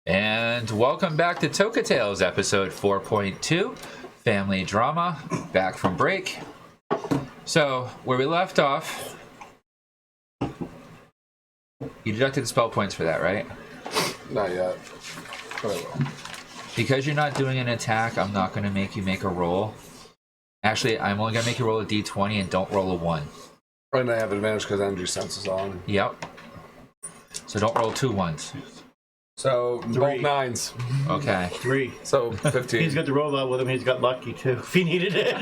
And welcome back to Toka Tales, episode 4.2, Family Drama, back from break. So, where we left off, you deducted spell points for that, right? Not yet. But I will. Because you're not doing an attack, I'm not going to make you make a roll. Actually, I'm only going to make you roll a d20 and don't roll a 1. And I have advantage because energy sense is on. Yep. So don't roll 2 1s. So, both 9s. Okay. 3. So, 15. He's got the robot with him. He's got lucky, too, if he needed it.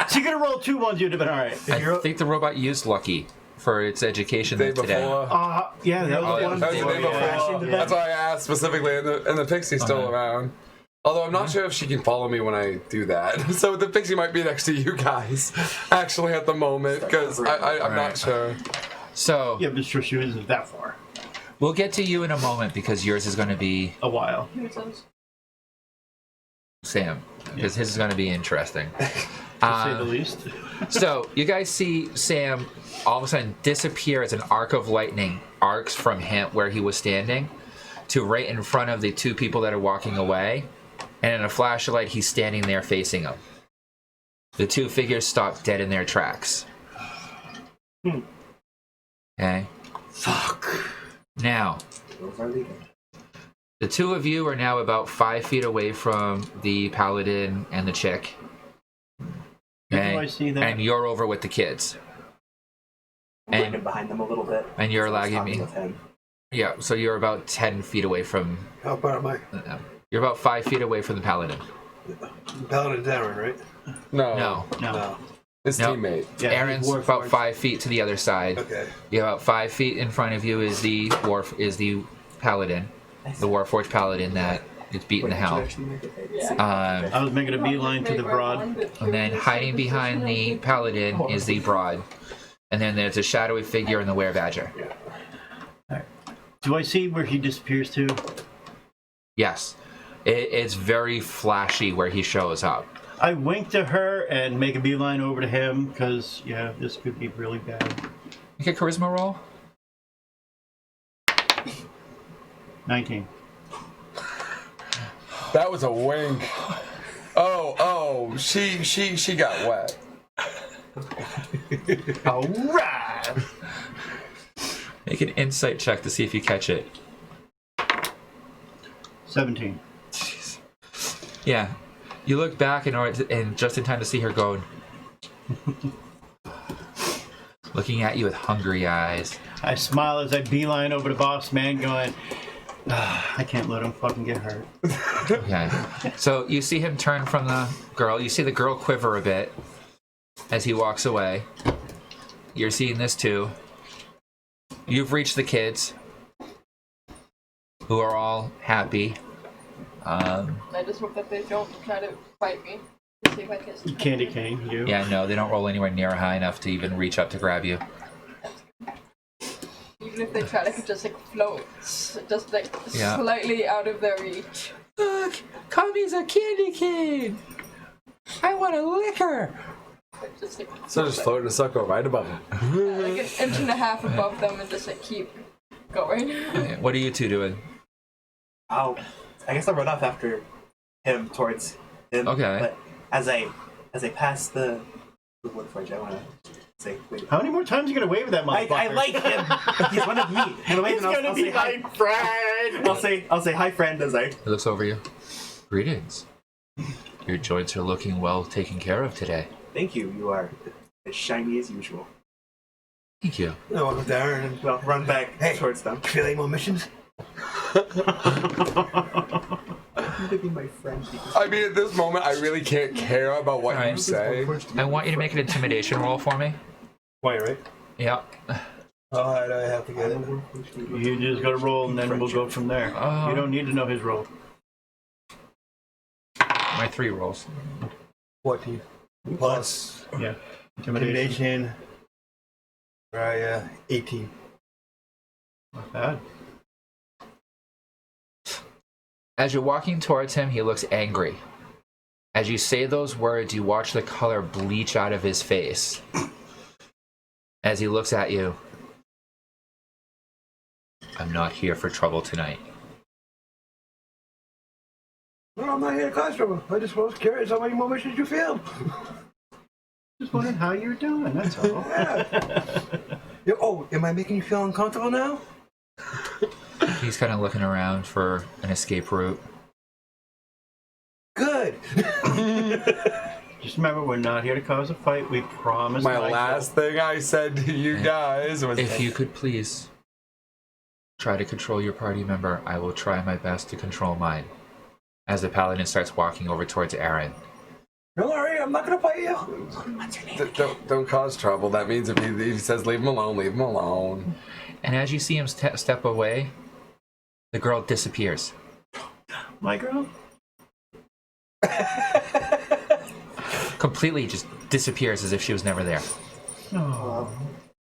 So you're going to roll 2 1s, you'd have been all right. I think the robot used lucky for its education Day today. before. Yeah, that was yeah. one. That was the day before. That's why I asked specifically, and the pixie's still around. Although I'm not sure if she can follow me when I do that. So the pixie might be next to you guys, actually, at the moment, because I'm not sure. So, Yeah, but sure she isn't that far. we'll get to you in a moment because yours is going to be A while. Sam, because his is going to be interesting. To say the least. So, you guys see Sam all of a sudden disappear as an arc of lightning arcs from him where he was standing to right in front of the 2 people that are walking away. And in a flash of light, he's standing there facing them. The 2 figures stop dead in their tracks. Okay? Fuck. Now, the 2 of you are now about 5 feet away from the paladin and the chick. How do I see that? And you're over with the kids. I'm lagging behind them a little bit. And you're So I was lagging talking me. with him. Yeah, so you're about 10 feet away from... How far am I? You're about 5 feet away from the paladin. Paladin's Aaron, right? No. No. No. His No. teammate. Yeah, Aaron's Warforged. about 5 feet to the other side. Okay. You about 5 feet in front of you is the paladin, the Warforged paladin that is beating the hell. I was making a beeline to the broad. And then hiding behind the paladin is the broad. And then there's a shadowy figure in the were-badger. Do I see where he disappears to? Yes. It's very flashy where he shows up. I wink to her and make a beeline over to him because, yeah, this could be really bad. Make a charisma roll. 19. That was a wink. Oh, she got wet. All right. Make an insight check to see if you catch it. 17. Yeah. You look back and just in time to see her going. Looking at you with hungry eyes. I smile as I beeline over to Boss Man going, I can't let him fucking get hurt. Okay. So you see him turn from the girl. You see the girl quiver a bit as he walks away. You're seeing this too. You've reached the kids who are all happy. I just hope that they don't try to fight me to see if I kiss them. Candy cane, you. Yeah, no, they don't roll anywhere near high enough to even reach up to grab you. Even if they try to just like float, just like Yeah. slightly out of their reach. Look, Kami's a candy cane. I want a liquor. Just like, So just floating a sucker right above him. like an inch and a half above them and just like keep going. Okay, what are you 2 doing? I guess I'll run off after him towards him. Okay. But as I pass the Woodforge, I want to say, wait. How many more times are you going to wave at that motherfucker? I like him. He's one of me. I'm gonna wave He's and going to I'll be say hi. my friend. I'll say hi, friend, as I. He looks over you. Greetings. Your joints are looking well taken care of today. Thank you. You are as shiny as usual. Thank you. No, welcome to Aaron. And Well, run back towards them. feel any more missions? You could be my friend. I mean, at this moment, I really can't care about what you Alright. say. I want you to make an intimidation roll for me. Why, right? Yeah. Alright, I have to get it. You just got to roll and then we'll go from there. You don't need to know his roll. My 3 rolls. 14. Plus Yeah. intimidation. Right, 18. Not bad. As you're walking towards him, he looks angry. As you say those words, you watch the color bleach out of his face. As he looks at you. I'm not here for trouble tonight. Well, I'm not here to cause trouble. I just was curious how many more wishes you feel. Just wondering how you're doing, that's all. Oh, am I making you feel uncomfortable now? He's kind of looking around for an escape route. Good. Just remember, we're not here to cause a fight. We promised. My Nigel. last thing I said to you guys was, If you could please try to control your party member, I will try my best to control mine. As the paladin starts walking over towards Aaron. Don't worry, I'm not gonna fight you. Don't cause trouble. That means if he says leave him alone, leave him alone. And as you see him step away, the girl disappears. My girl? Completely just disappears as if she was never there. Oh.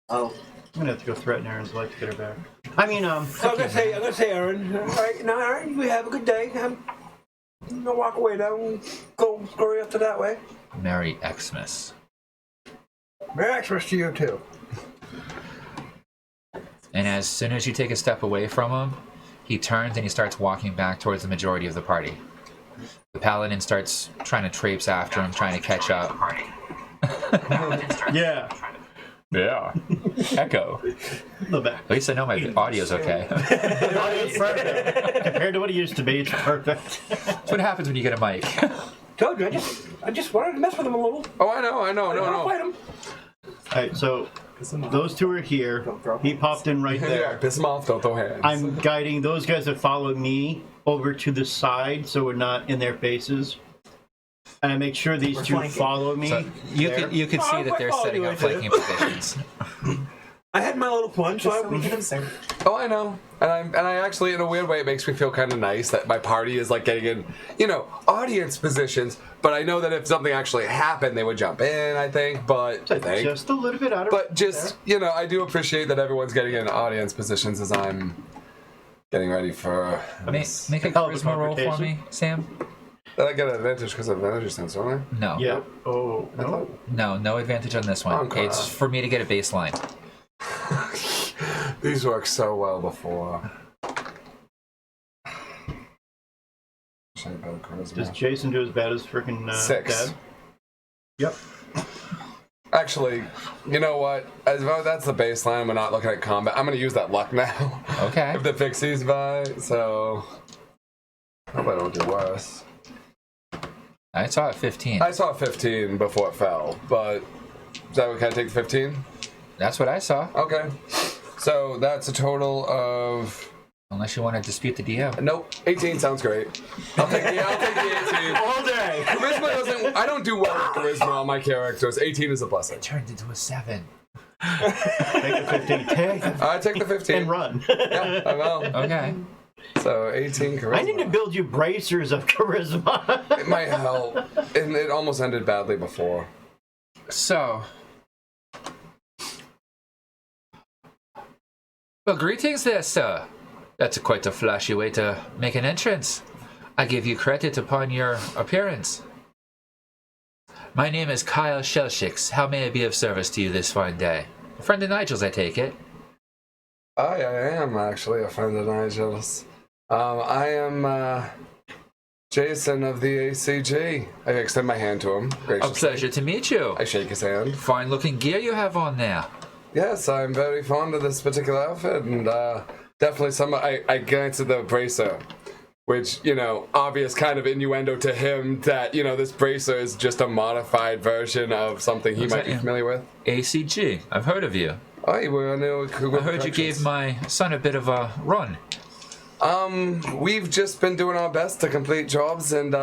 Oh. I'm gonna have to go threaten Aaron's life to get her back. I mean, I'm gonna say, Aaron. All right, now, Aaron, we have a good day. I'm gonna walk away now and go scurry up to that way. Merry Xmas. Merry Xmas to you too. And as soon as you take a step away from him, he turns and he starts walking back towards the majority of the party. The paladin starts trying to traipse after him, trying to catch up. yeah. Yeah. Echo. The back. At least I know my audio's okay. It's perfect. Compared to what it used to be, it's perfect. That's what happens when you get a mic. Told you, I just wanted to mess with him a little. Oh, I know. Don't fight him. Alright, so those two are here. He popped in right Yeah, there. piss him off. Don't throw hands. I'm guiding those guys that follow me over to the side so we're not in their faces. And I make sure these two follow me. So you could see that they're setting up flanking positions. I had my little plunge, so We can observe. Oh, I know. And I actually, in a weird way, it makes me feel kind of nice that my party is like getting in, audience positions. But I know that if something actually happened, they would jump in, I think. But Just a little bit out of But just, I do appreciate that everyone's getting in audience positions as I'm getting ready for this. Make a Hell of a charisma roll for confrontation. me, Sam. Did I get an advantage because of advantage sense, don't I? No. Yeah. Oh, no. No advantage on this one. Okay. It's for me to get a baseline. These worked so well before. Should I have better charisma? Does Jason do as bad as freaking 6. Dad? Yep. Actually, you know what? As well, that's the baseline. We're not looking at combat. I'm going to use that luck now. Okay. If the pixies by, so I hope I don't do worse. I saw it 15. I saw 15 before it fell, but is that what, can I take the 15? That's what I saw. Okay. So that's a total of... Unless you want to dispute the DM. Nope. 18 sounds great. I'll take the 18. All day. Charisma doesn't... I don't do well with charisma on my characters. 18 is a blessing. It turned into a 7. Take the 15. Take I take the 15. and run. Yeah, I will. Okay. So 18 charisma. I need to build you bracers of charisma. It might help. And it almost ended badly before. So. Well, greetings there, sir. That's quite a flashy way to make an entrance. I give you credit upon your appearance. My name is Kyle Shellshix. How may I be of service to you this fine day? A friend of Nigel's, I take it. I am actually a friend of Nigel's. I am Jason of the ACG. I extend my hand to him A graciously. pleasure to meet you. I shake his hand. Fine looking gear you have on there. Yes, I'm very fond of this particular outfit, and definitely I glance at the bracer, which, obvious kind of innuendo to him that, this bracer is just a modified version of something he What's might that, be yeah? familiar with. ACG. I've heard of you. Oh, you were new. I heard you gave my son a bit of a run. We've just been doing our best to complete jobs, and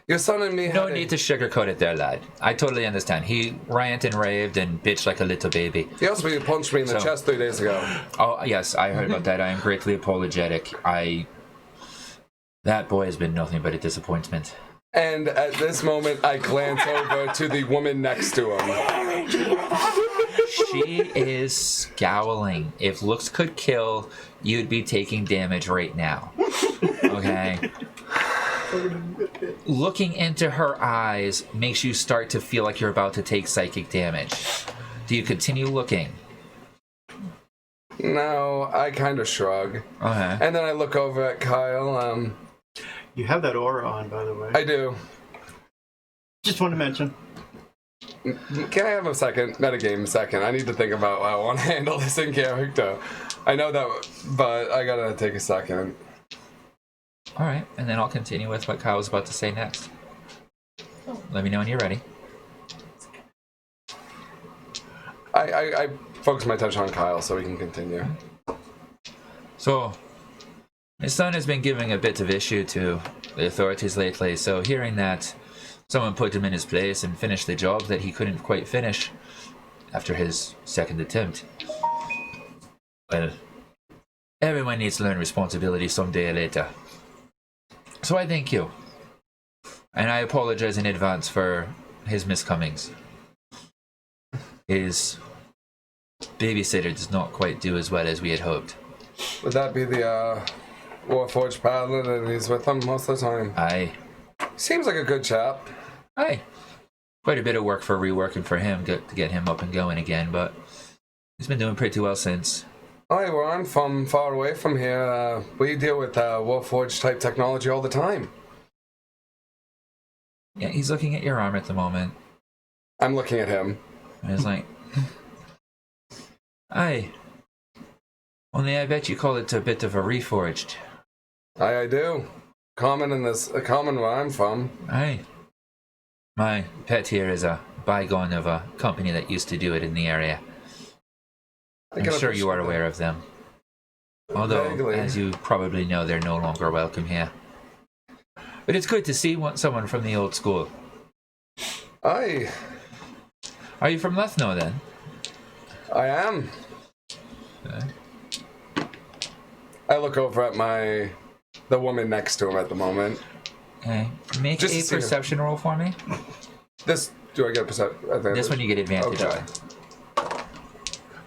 your son and me. No need to sugarcoat it there, lad. I totally understand. He ranted and raved and bitched like a little baby. He also punched me in the chest 3 days ago. Oh, yes, I heard about that. I am greatly apologetic. That boy has been nothing but a disappointment. And at this moment, I glance over to the woman next to him. She is scowling. If looks could kill, you'd be taking damage right now. Okay? Looking into her eyes makes you start to feel like you're about to take psychic damage. Do you continue looking? No, I kind of shrug. Okay. And then I look over at Kyle. You have that aura on, by the way. I do. Just want to mention. Can I have a metagame second? I need to think about how I want to handle this in character. I know that, but I gotta take a second. All right, and then I'll continue with what Kyle was about to say next. Let me know when you're ready. I focus my attention on Kyle so we can continue. So, his son has been giving a bit of issue to the authorities lately, so hearing that someone put him in his place and finished the job that he couldn't quite finish after his second attempt. Well, everyone needs to learn responsibility someday or later. So I thank you. And I apologize in advance for his miscomings. His babysitter does not quite do as well as we had hoped. Would that be the Warforged Paladin that he's with them most of the time? Aye. Seems like a good chap. Aye. Quite a bit of work for reworking for him to get him up and going again, but he's been doing pretty well since. Aye, where I'm from, far away from here, we deal with Warforged type technology all the time. Yeah, he's looking at your arm at the moment. I'm looking at him. And he's like, aye. Only I bet you call it a bit of a reforged. Aye, I do. Common where I'm from. Aye. My pet here is a bygone of a company that used to do it in the area. I'm sure you are aware of them. Although, Vaguely. as you probably know, they're no longer welcome here. But it's good to see someone from the old school. Aye, Are you from Lethno then? I am. Okay. I look over at the woman next to him at the moment. Okay. Make Just to a see perception roll for me. Do I get a perception? This one you get advantage Okay. on.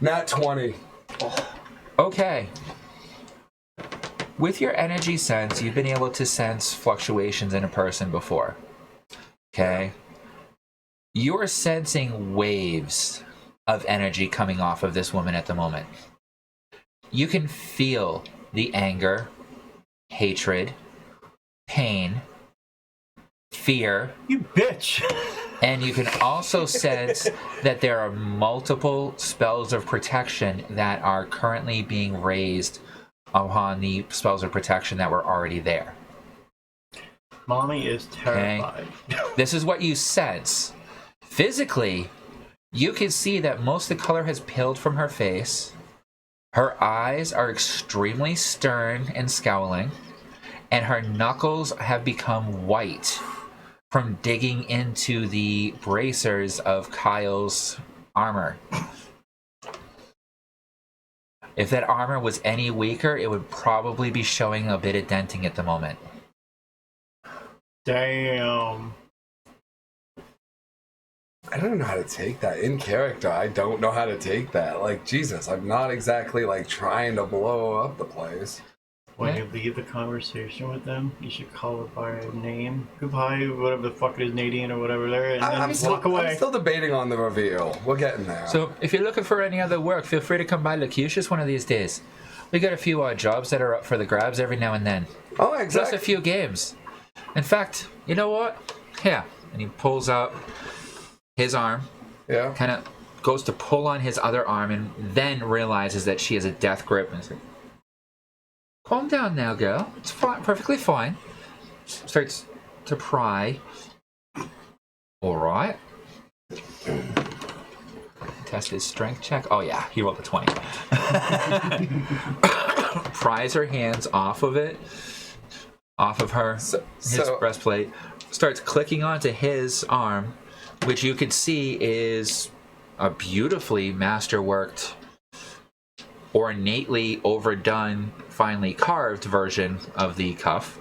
Nat 20. Okay. With your energy sense, you've been able to sense fluctuations in a person before. Okay? You're sensing waves of energy coming off of this woman at the moment. You can feel the anger, hatred, pain, fear, You bitch! and you can also sense that there are multiple spells of protection that are currently being raised upon the spells of protection that were already there. Mommy is terrified. This is what you sense. Physically, you can see that most of the color has peeled from her face. Her eyes are extremely stern and scowling, and her knuckles have become white from digging into the bracers of Kyle's armor. If that armor was any weaker, it would probably be showing a bit of denting at the moment. Damn. I don't know how to take that in character. I don't know how to take that. Like, Jesus, I'm not exactly like trying to blow up the place. When you leave the conversation with them, you should call it by name. Goodbye, whatever the fuck it is, Nadine or whatever there, and then walk away. I'm still debating on the reveal. We're getting there. So, if you're looking for any other work, feel free to come by Lucius one of these days. We got a few odd jobs that are up for the grabs every now and then. Oh, Plus exactly. a few games. In fact, you know what? Here. And he pulls out his arm, Yeah. kind of goes to pull on his other arm, and then realizes that she has a death grip. And he's like, calm down now, girl. It's fine, perfectly fine. Starts to pry. All right. Test his strength check. Oh yeah, he rolled a 20. Pries her hands off of it, off of her, his breastplate. Starts clicking onto his arm, which you could see is a beautifully masterworked, ornately overdone, finely carved version of the cuff.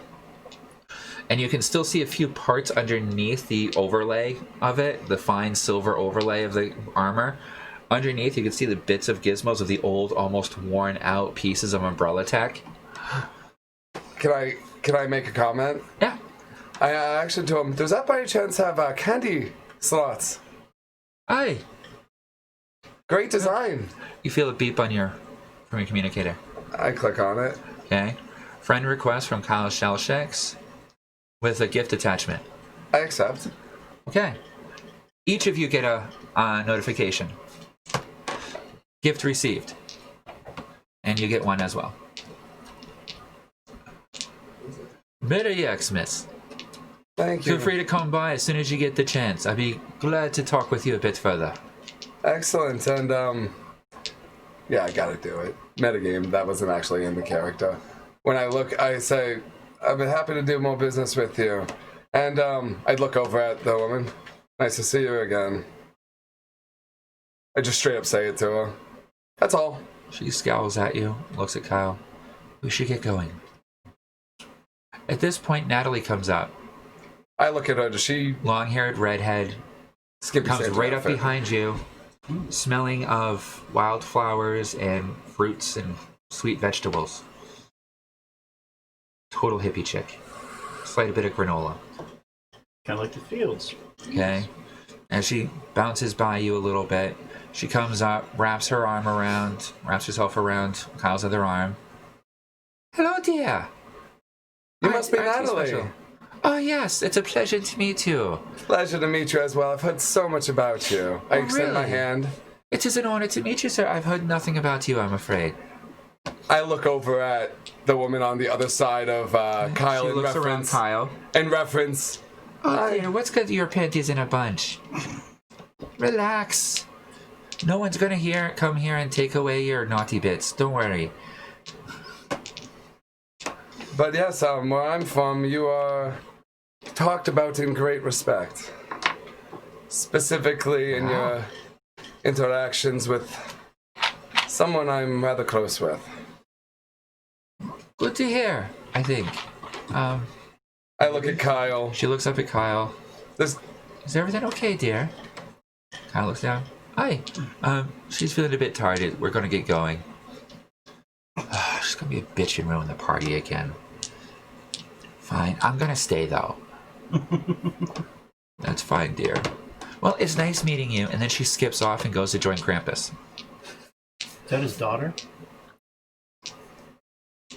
And you can still see a few parts underneath the overlay of it, the fine silver overlay of the armor. Underneath, you can see the bits of gizmos of the old, almost worn out pieces of umbrella tech. Can I make a comment? Yeah. I actually told him, does that by any chance have candy slots? Aye. Great design. You feel a beep on your from your communicator. I click on it. Okay. Friend request from Kyle Shellshakes with a gift attachment. I accept. Okay. Each of you get a notification. Gift received. And you get one as well. Merry Xmas. Thank you. Feel free to come by as soon as you get the chance. I'd be glad to talk with you a bit further. Excellent. And, yeah, I gotta do it. Metagame, that wasn't actually in the character. When I look, I say, I've been happy to do more business with you. And, I'd look over at the woman. Nice to see you again. I just straight up say it to her. That's all. She scowls at you, looks at Kyle. We should get going. At this point, Natalie comes up. I look at her. Does she... Long-haired redhead. Skippy Comes Santa right up outfit? behind you, smelling of wildflowers and fruits and sweet vegetables. Total hippie chick. Slight bit of granola. Kind of like the fields. Okay. As she bounces by you a little bit, she comes up, wraps herself around Kyle's other arm. Hello, dear. You must be Aren't you Natalie. special? Oh, yes. It's a pleasure to meet you. Pleasure to meet you as well. I've heard so much about you. I extend my really? hand. It is an honor to meet you, sir. I've heard nothing about you, I'm afraid. I look over at the woman on the other side of Kyle She in looks around reference. Kyle. In reference. Oh, dear, what's got your panties in a bunch? Relax. No one's gonna come here and take away your naughty bits. Don't worry. But yes, where I'm from, you are talked about in great respect. Specifically in your interactions with someone I'm rather close with. Good to hear, I think. I look at Kyle. She looks up at Kyle. This Is everything okay, dear? Kyle looks down. Hi. She's feeling a bit tired. We're gonna get going. She's gonna be a bitch and ruin the party again. Fine. I'm gonna stay, though. That's fine, dear. Well, it's nice meeting you. And then she skips off and goes to join Krampus. Is that his daughter?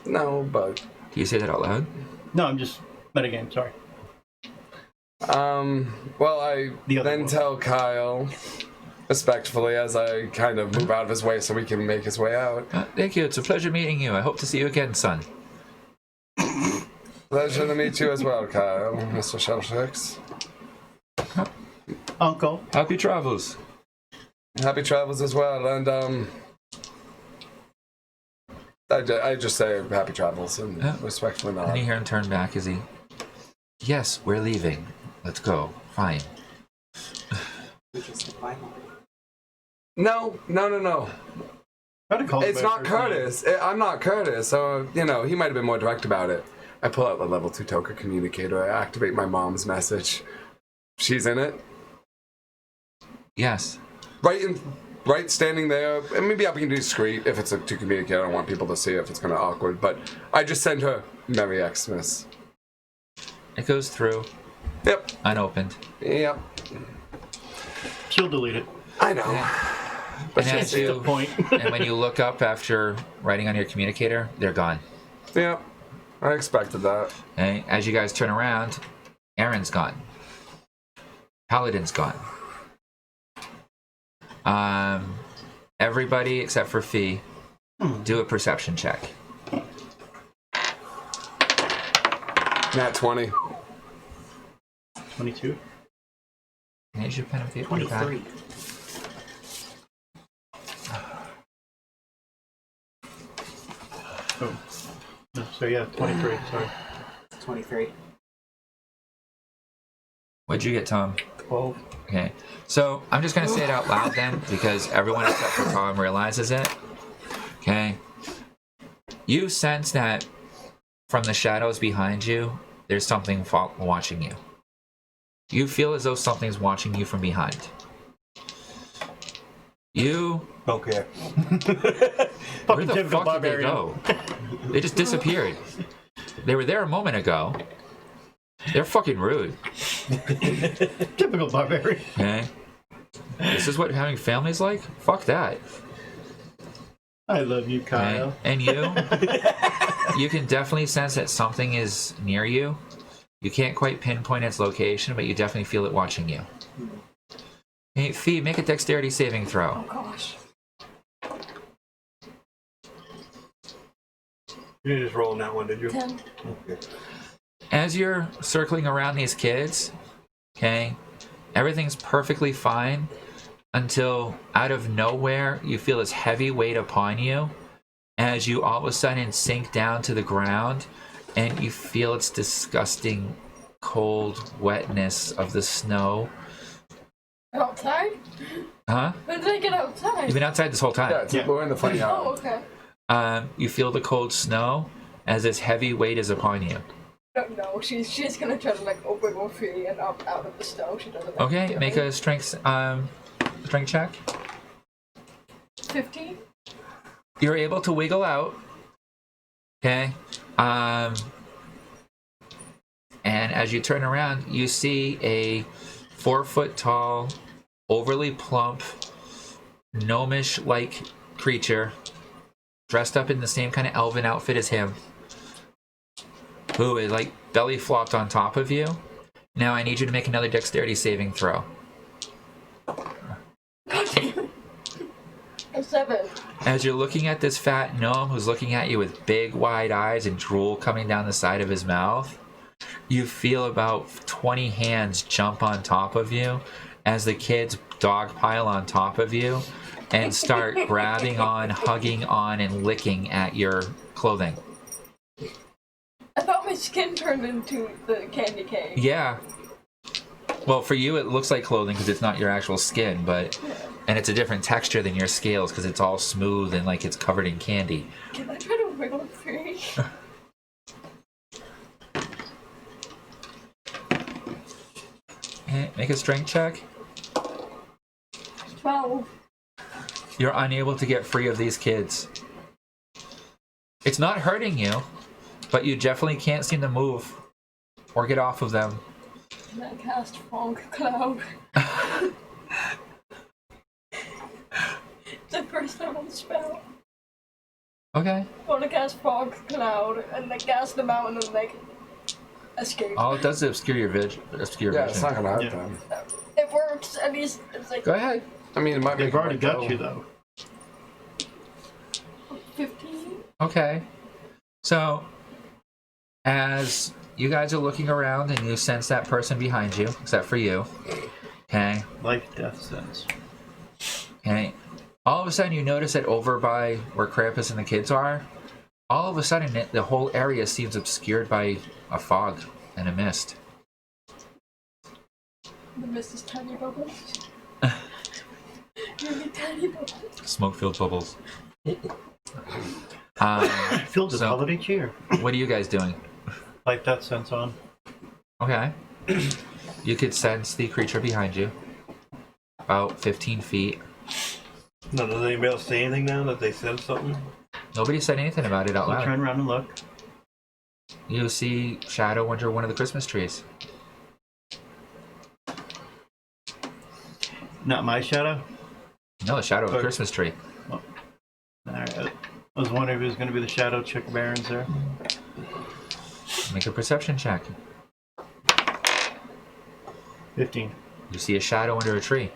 no, but Do you say that out loud? No, I'm just metagame. Sorry. well, I The other then one. tell Kyle respectfully as I kind of move out of his way so he can make his way out. Thank you. It's a pleasure meeting you. I hope to see you again, son. Pleasure to meet you as well, Kyle, Mr. Shellshakes. Uncle. Happy travels. Happy travels as well, and I just say happy travels and Yeah. respectfully And you nod. hear him turn back as he... Yes, we're leaving. Let's go. Fine. We just stick by him. No. Try to call him It's by not first name. Curtis. I'm not Curtis, so, he might have been more direct about it. I pull out the level 2 Toka communicator. I activate my mom's message. She's in it. Yes. Right standing there. And maybe I'll be discreet if it's to communicate. I don't want people to see if it's kind of awkward. But I just send her Merry Xmas. It goes through. Yep. Unopened. Yep. She'll delete it. I know. And she'll as see The you... point. And when you look up after writing on your communicator, they're gone. Yep. I expected that. Okay? As you guys turn around, Aaron's gone. Paladin's gone. Everybody except for Fee, do a perception check. Nat 20. 22. Here's your pen and paper. 23. Oh. So yeah, 23. Sorry. 23. What'd you get, Tom? 12. Okay. So I'm just going to say it out loud then, because everyone except for Tom realizes it. Okay. You sense that from the shadows behind you, there's something watching you. You feel as though something's watching you from behind. You... Okay. Where Fucking the typical fuck did they barbarian. go? They just disappeared. They were there a moment ago. They're fucking rude. Typical barbarian. Okay? This is what having families like? Fuck that. I love you, Kyle. Okay? And you can definitely sense that something is near you. You can't quite pinpoint its location, but you definitely feel it watching you. Hey, Fee, make a dexterity saving throw. Oh gosh. You just rolling that one, did you? 10. Okay. As you're circling around these kids, okay, everything's perfectly fine until out of nowhere you feel this heavy weight upon you as you all of a sudden sink down to the ground and you feel its disgusting cold wetness of the snow. Outside? Huh? When did I get outside? You've been outside this whole time. Yeah, we're in the funny yard. Oh, okay. You feel the cold snow as this heavy weight is upon you. No, she's gonna try to like open one free and up out of the snow. She doesn't. Like, Okay, get make me. a strength check. 15. You're able to wiggle out. Okay. And as you turn around, you see a 4-foot tall, overly plump, gnomish-like creature dressed up in the same kind of elven outfit as him, who is like belly flopped on top of you. Now I need you to make another dexterity saving throw. A 7. As you're looking at this fat gnome who's looking at you with big wide eyes and drool coming down the side of his mouth, you feel about 20 hands jump on top of you as the kids dogpile on top of you and start grabbing on, hugging on, and licking at your clothing. I thought my skin turned into the candy cane. Yeah. Well, for you, it looks like clothing because it's not your actual skin, but and it's a different texture than your scales because it's all smooth and like it's covered in candy. Can I try to wiggle free? Make a strength check. 12. You're unable to get free of these kids. It's not hurting you, but you definitely can't seem to move or get off of them. And I cast fog cloud. The first time on the spell. Okay. I want to cast fog cloud and then cast them out and then like escape. All it does is obscure your vision. Yeah, it's not gonna hurt them. It works. At least it's like Go ahead. I mean, it might be. They've already got you, though. 15. Okay. So, as you guys are looking around and you sense that person behind you, except for you, okay, Life, death sense. okay, all of a sudden you notice that over by where Krampus and the kids are, all of a sudden the whole area seems obscured by a fog and a mist. The mist is tiny bubbles. Really tiny bubbles. Smoke-filled bubbles. Filled with So- holiday cheer. What are you guys doing? Life, death sense on. Okay. You could sense the creature behind you, about 15 feet. No, does anybody else say anything now that they said something? Nobody said anything about it out So loud. turn around and look. You see shadow under one of the Christmas trees. Not my shadow? No, the shadow of a Okay. Christmas tree. Alright. I was wondering if it was going to be the shadow chick barons there. Make a perception check. 15. You see a shadow under a tree.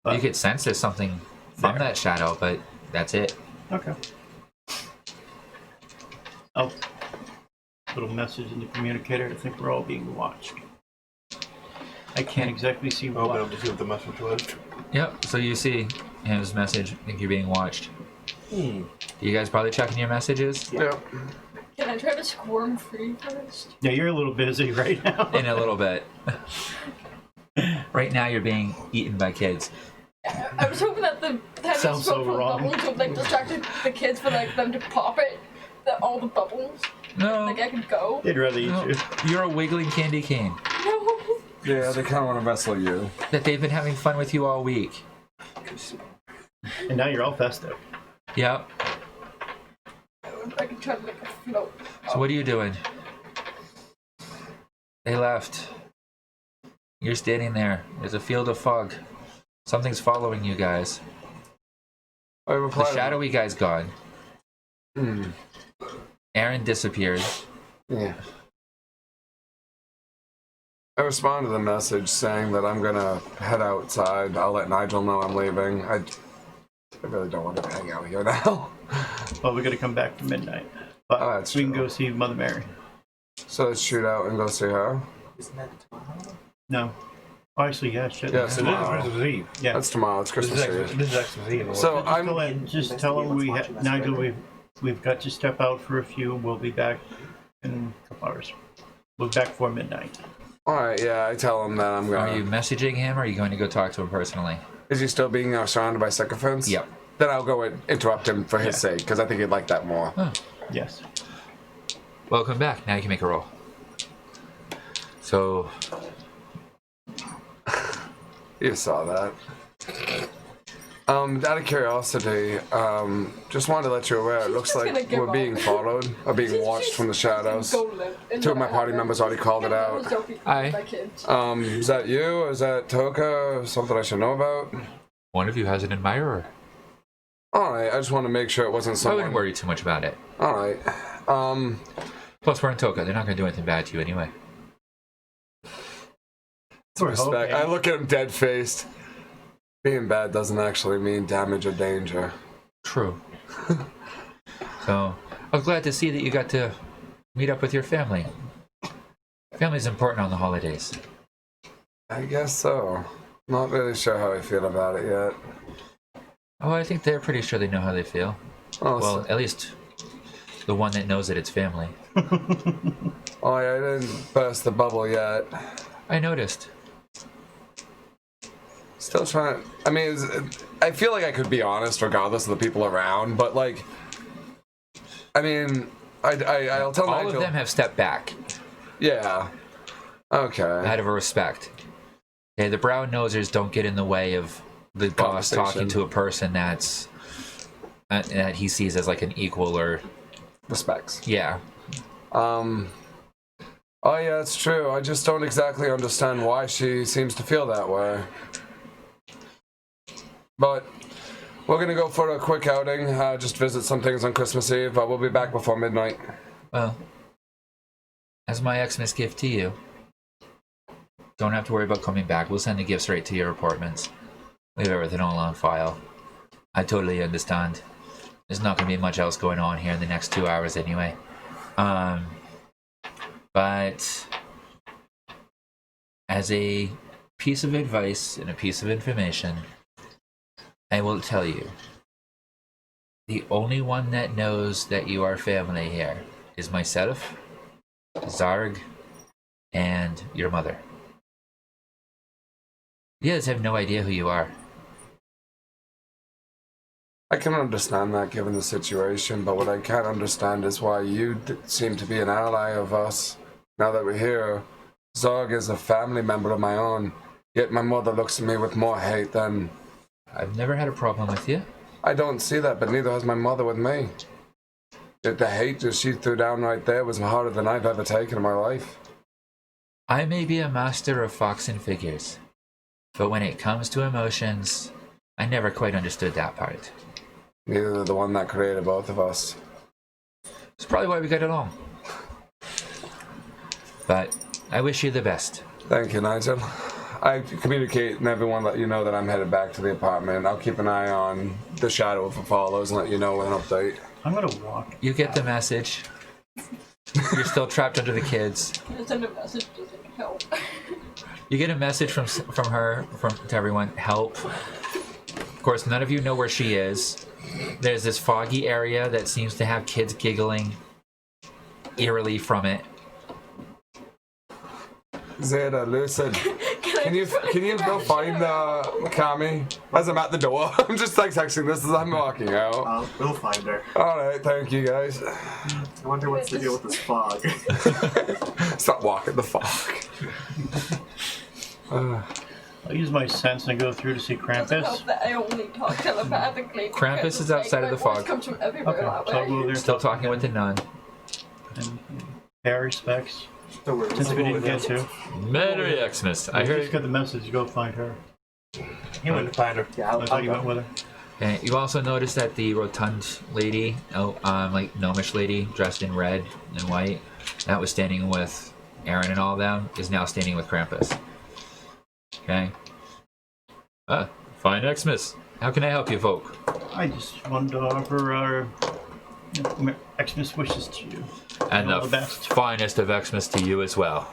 You could sense there's something from that shadow, but that's it. Okay. Oh. Little message in the communicator. I think we're all being watched. I can't exactly see I'll be what. able to see what the message was. Yep, so you see his message. I think you're being watched. You guys probably checking your messages? Yep. Can I try to squirm free first? Yeah, you're a little busy right now. In a little bit. Right now you're being eaten by kids. I was hoping that the tiny Sounds so smoke wrong. bubbles would like distract the kids for like them to pop it. All the bubbles. No, Like I could go. They'd rather eat no, you. you're a wiggling candy cane. No. Yeah, they kind of want to wrestle you. That they've been having fun with you all week. And now you're all festive. Yep. I could try to make a float. So what are you doing? They left. You're standing there. There's a field of fog. Something's following you guys. I The replied. shadowy guy's gone. Hmm. Aaron disappeared. Yeah. I responded to the message saying that I'm gonna head outside. I'll let Nigel know I'm leaving. I really don't want to hang out here now. Well, we got to come back to midnight. But Oh, that's we can true. go see Mother Mary. So let's shoot out and go see her. Isn't that tomorrow? No. Oh, actually, yeah, shit. Yeah, This is tomorrow. Christmas Eve. Yeah. That's tomorrow. It's This Christmas is Eve. This is Xmas Eve. So Just tell him we Nigel, we've got to step out for a few. We'll be back in a couple hours. We'll be back before midnight. all right. Yeah, I tell him that I'm gonna. Are you messaging him or are you going to go talk to him personally? Is he still being surrounded by sycophants? Yep. Then I'll go and interrupt him for his sake, because I think he'd like that more. Oh. Yes. Welcome back. Now you can make a roll. So, You saw that. Out of curiosity, just wanted to let you aware, it looks just like gonna give we're being up. followed, or being watched from the shadows. Two of my party members already called it out. Aye. Is that you, or is that Toka, or something I should know about? one of you has an admirer. Alright, I just want to make sure it wasn't I someone. wouldn't worry too much about it. Alright. Plus, we're in Toka. They're not going to do anything bad to you anyway. Respect. Okay. I look at him dead faced. Being bad doesn't actually mean damage or danger. True. So, I was glad to see that you got to meet up with your family. Family's important on the holidays. I guess so. Not really sure how I feel about it yet. Oh, I think they're pretty sure they know how they feel. Oh, Well, at least the one that knows that it's family. oh yeah, I didn't burst the bubble yet. I noticed. Still trying. I mean, I feel like I could be honest regardless of the people around, but like, I mean, I'll tell All Nigel. of them have stepped back Yeah. Okay. out of a respect. Okay, the brown nosers don't get in the way of the boss Conversation. talking to a person that's that he sees as like an equal or Respects. yeah. Oh yeah, it's true. I just don't exactly understand why she seems to feel that way. But we're gonna go for a quick outing. Just visit some things on Christmas Eve. But we'll be back before midnight. Well, as my Xmas gift to you, don't have to worry about coming back. We'll send the gifts right to your apartments. Leave everything all on file. I totally understand. There's not going to be much else going on here in the next 2 hours anyway. But as a piece of advice and a piece of information, I will tell you, the only one that knows that you are family here is myself, Zarg, and your mother. You guys have no idea who you are. I can understand that given the situation, but what I can't understand is why you seem to be an ally of us. Now that we're here, Zog is a family member of my own, yet my mother looks at me with more hate than... I've never had a problem with you. I don't see that, but neither has my mother with me. The hate that she threw down right there was harder than I've ever taken in my life. I may be a master of fox and figures, but when it comes to emotions, I never quite understood that part. Neither the one that created both of us. It's probably why we got along. But I wish you the best. Thank you, Nigel. I communicate and everyone let you know that I'm headed back to the apartment. I'll keep an eye on the shadow if it follows and let you know with an update. I'm gonna walk. You get the message. You're still trapped under the kids. Send a message doesn't help. You get a message from her to everyone. Help. Of course, none of you know where she is. There's this foggy area that seems to have kids giggling eerily from it. Zeta, Lucid, can you go find Kami as I'm at the door? I'm just like texting this as I'm walking out. We'll find her. All right, thank you guys. I wonder what's the deal with this fog. Stop walking the fog. I'll use my sense and go through to see Doesn't Krampus. help that I only talk telepathically. Krampus because is outside of the my voice fog. comes from everywhere Okay, that so I'll way. go there. Still talking with the nun. And pay our respects. Don't worry. Since we didn't get to. Merry Xmas. I I just heard. got the message to go find her. He went to find her. Yeah, I thought you went with her. Okay, you also notice that the rotund lady, like gnomish lady dressed in red and white, that was standing with Aaron and all them, is now standing with Krampus. Okay. Fine Xmas. How can I help you folk? I just wanted to offer our Xmas wishes to you. And all the the best. finest of Xmas to you as well.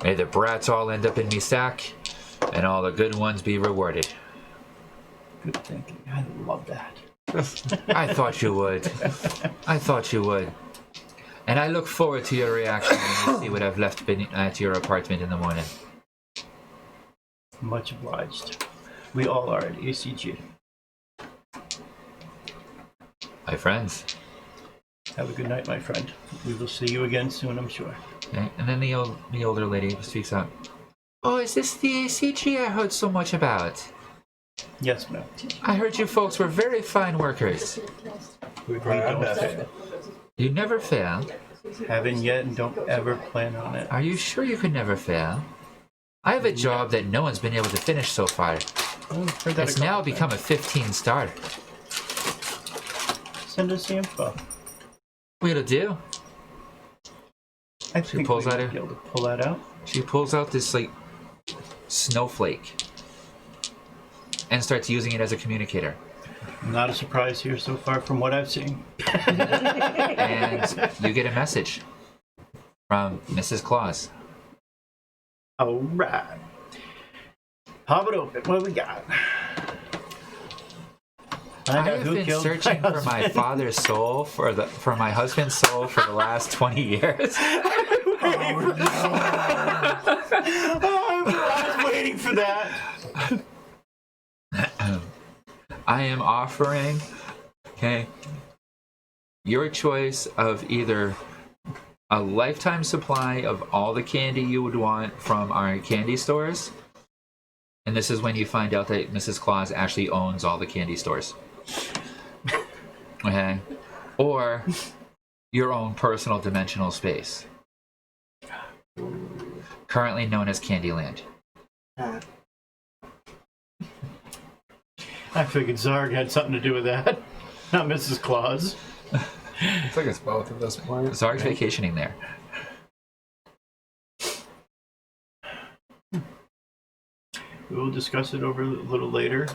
May the brats all end up in me sack, and all the good ones be rewarded. Good thinking. I love that. I thought you would. I thought you would. And I look forward to your reaction when you see what I've left at your apartment in the morning. Much obliged. We all are at ACG. My friends. Have a good night, my friend. We will see you again soon, I'm sure. Okay. And then the older lady speaks up. Oh, is this the ACG I heard so much about? Yes, ma'am. I heard you folks were very fine workers. We don't fail. You never fail. Haven't yet and don't ever plan on it. Are you sure you could never fail? I have a job that no one's been able to finish so far. Oh, heard that It's a couple now times. become a 15 star. Send us the info. What'll do? I think pulls we out might her- be able to pull that out. She pulls out this like snowflake and starts using it as a communicator. Not a surprise here so far from what I've seen. And you get a message from Mrs. Claus. All right. Pop it open. What do we got? I Find out have who been killed searching for my husband. father's soul for my husband's soul for the last 20 years. I was waiting for that. I am offering, okay, your choice of either a lifetime supply of all the candy you would want from our candy stores, and this is when you find out that Mrs. Claus actually owns all the candy stores. Okay, or your own personal dimensional space, currently known as Candyland. I figured Zarg had something to do with that. Not Mrs. Claus. I think it's both at this point. Zarg's vacationing there. We will discuss it over a little later,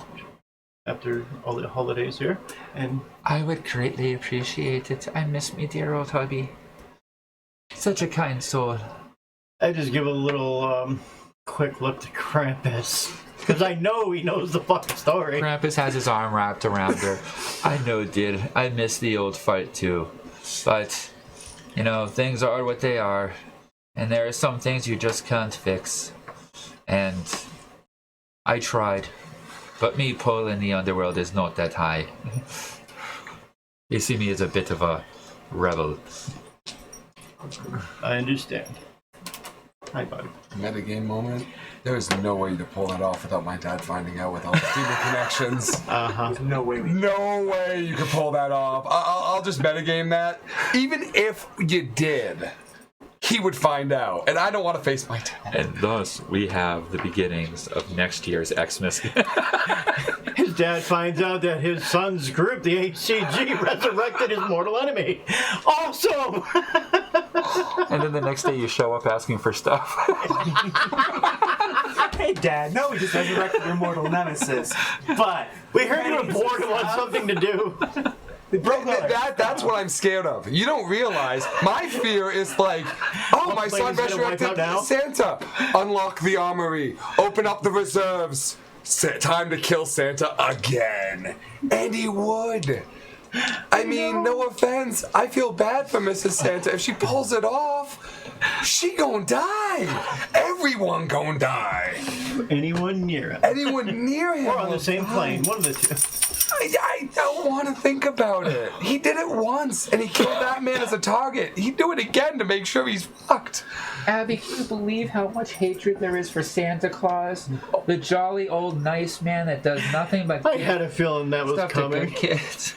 after all the holidays here. And I would greatly appreciate it. I miss me dear old hubby. Such a kind soul. I just give a little quick look to Krampus. Because I know he knows the fucking story. Krampus has his arm wrapped around her. I know, dude. I miss the old fight too. But, you know, things are what they are. And there are some things you just can't fix. And I tried. But me pull in the underworld is not that high. You see me as a bit of a rebel. I understand. Hi, buddy. Metagame moment. There's no way to pull that off without my dad finding out with all the demon connections. Uh-huh. No way we No way you could pull that off. I'll just metagame that. Even if you did, he would find out. And I don't want to face my dad. And thus, we have the beginnings of next year's Xmas. His dad finds out that his son's group, the HCG, resurrected his mortal enemy. Awesome! And then the next day you show up asking for stuff. Hey, Dad, no, we just resurrected your mortal nemesis. But We heard you were bored and want something to do. we broke That's what I'm scared of. You don't realize. My fear is like, oh, my son Plane's gonna wipe out resurrected now? Santa. Unlock the armory. Open up the reserves. Time to kill Santa again. And he would. I mean, no offense. I feel bad for Mrs. Santa. If she pulls it off, she gonna die. Everyone gonna die. Anyone near him. Anyone near him. Or on the will same die. plane, one of the two. I don't want to think about it. He did it once, and he killed that man as a target. He'd do it again to make sure he's fucked. Abby, can you believe how much hatred there is for Santa Claus? The jolly old nice man that does nothing but I had a feeling that was stuff to coming. good kids.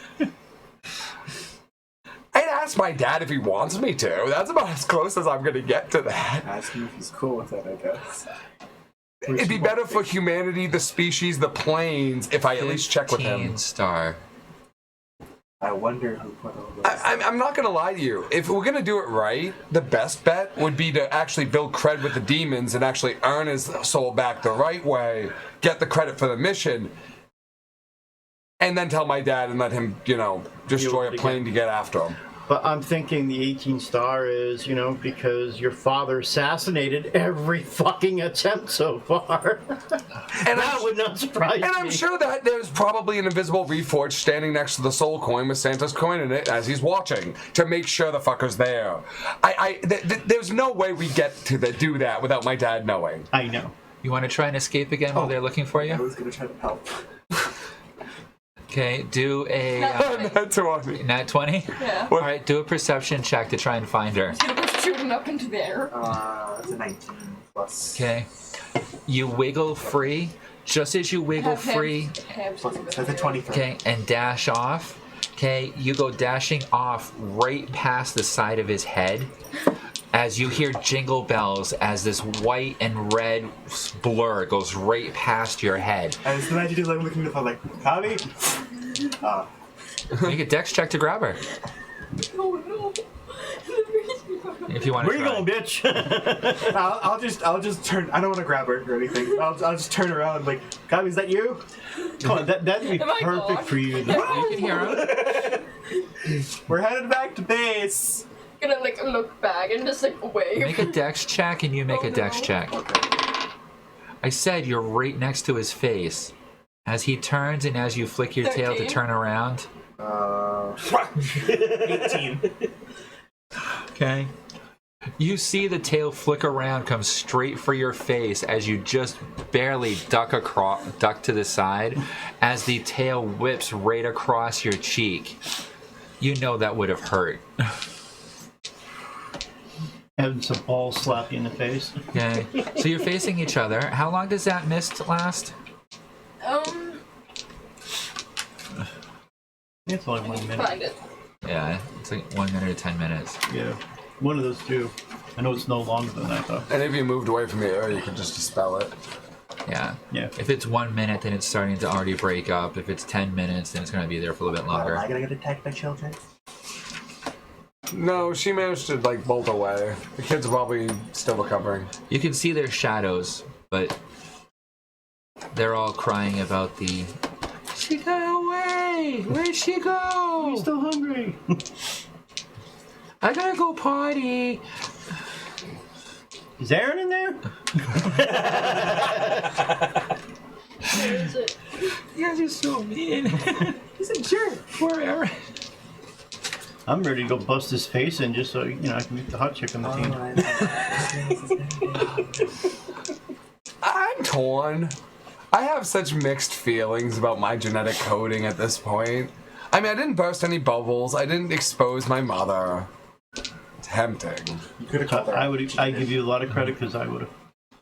I'd ask my dad if he wants me to. That's about as close as I'm gonna get to that. Ask him if he's cool with it, I guess. it'd be better for humanity, the species, the planes, if I at least check with him. 15 star. I wonder who put all those. I'm not gonna lie to you. If we're gonna do it right, the best bet would be to actually build cred with the demons and actually earn his soul back the right way, get the credit for the mission, and then tell my dad and let him, destroy a plane to get after him. But I'm thinking the 18 star is, because your father assassinated every fucking attempt so far. And That would not surprise me. And I'm sure that there's probably an invisible Reforged standing next to the soul coin with Santa's coin in it as he's watching to make sure the fucker's there. There's no way we get to do that without my dad knowing. I know. You want to try and escape again while they're looking for I you? was gonna try to help. Okay, do a Nat 20. nat 20. Yeah. All right, do a perception check to try and find her. He's gonna go shooting up into the air. It's a 19 plus. Okay, you wiggle free. Just as you wiggle free, So it's a 23. okay, and dash off. Okay, you go dashing off right past the side of his head. As you hear jingle bells, as this white and red blur goes right past your head. I just imagine he's like looking at the phone like, Javi? Make a dex check to grab her. Oh no. If you want to Where you try. going, bitch? I'll just turn. I don't want to grab her or anything. I'll just turn around like, Javi, is that you? Come on, that'd be Am I perfect gone? for you. You can hear him. We're headed back to base. Gonna look back and just wave. Make a dex check and you make a dex no. check. I said you're right next to his face. As he turns and as you flick your tail to 13. turn around. 18. Okay. You see the tail flick around, come straight for your face as you just barely duck to the side as the tail whips right across your cheek. You know that would have hurt. Having some balls slap you in the face. Okay. So you're facing each other. How long does that mist last? It's only 1 minute. Find it. Yeah, it's like 1 minute or 10 minutes. Yeah. One of those two. I know it's no longer than that, though. And if you moved away from the area, you could just dispel it. Yeah. Yeah. If it's 1 minute, then it's starting to already break up. If it's 10 minutes, then it's going to be there for a little bit Am I longer. gonna get attacked by children? No, she managed to bolt away. The kids are probably still recovering. You can see their shadows, but they're all crying about the. She got away! Where'd she go? I'm still hungry. I gotta go potty. Is Aaron in there? Where is it? You guys are so mean. He's a jerk. Poor Aaron. I'm ready to go bust his face in just so, I can meet the hot chick on the team. I'm torn. I have such mixed feelings about my genetic coding at this point. I mean, I didn't burst any bubbles. I didn't expose my mother. Tempting. You could have caught that. I give you a lot of credit because I would have.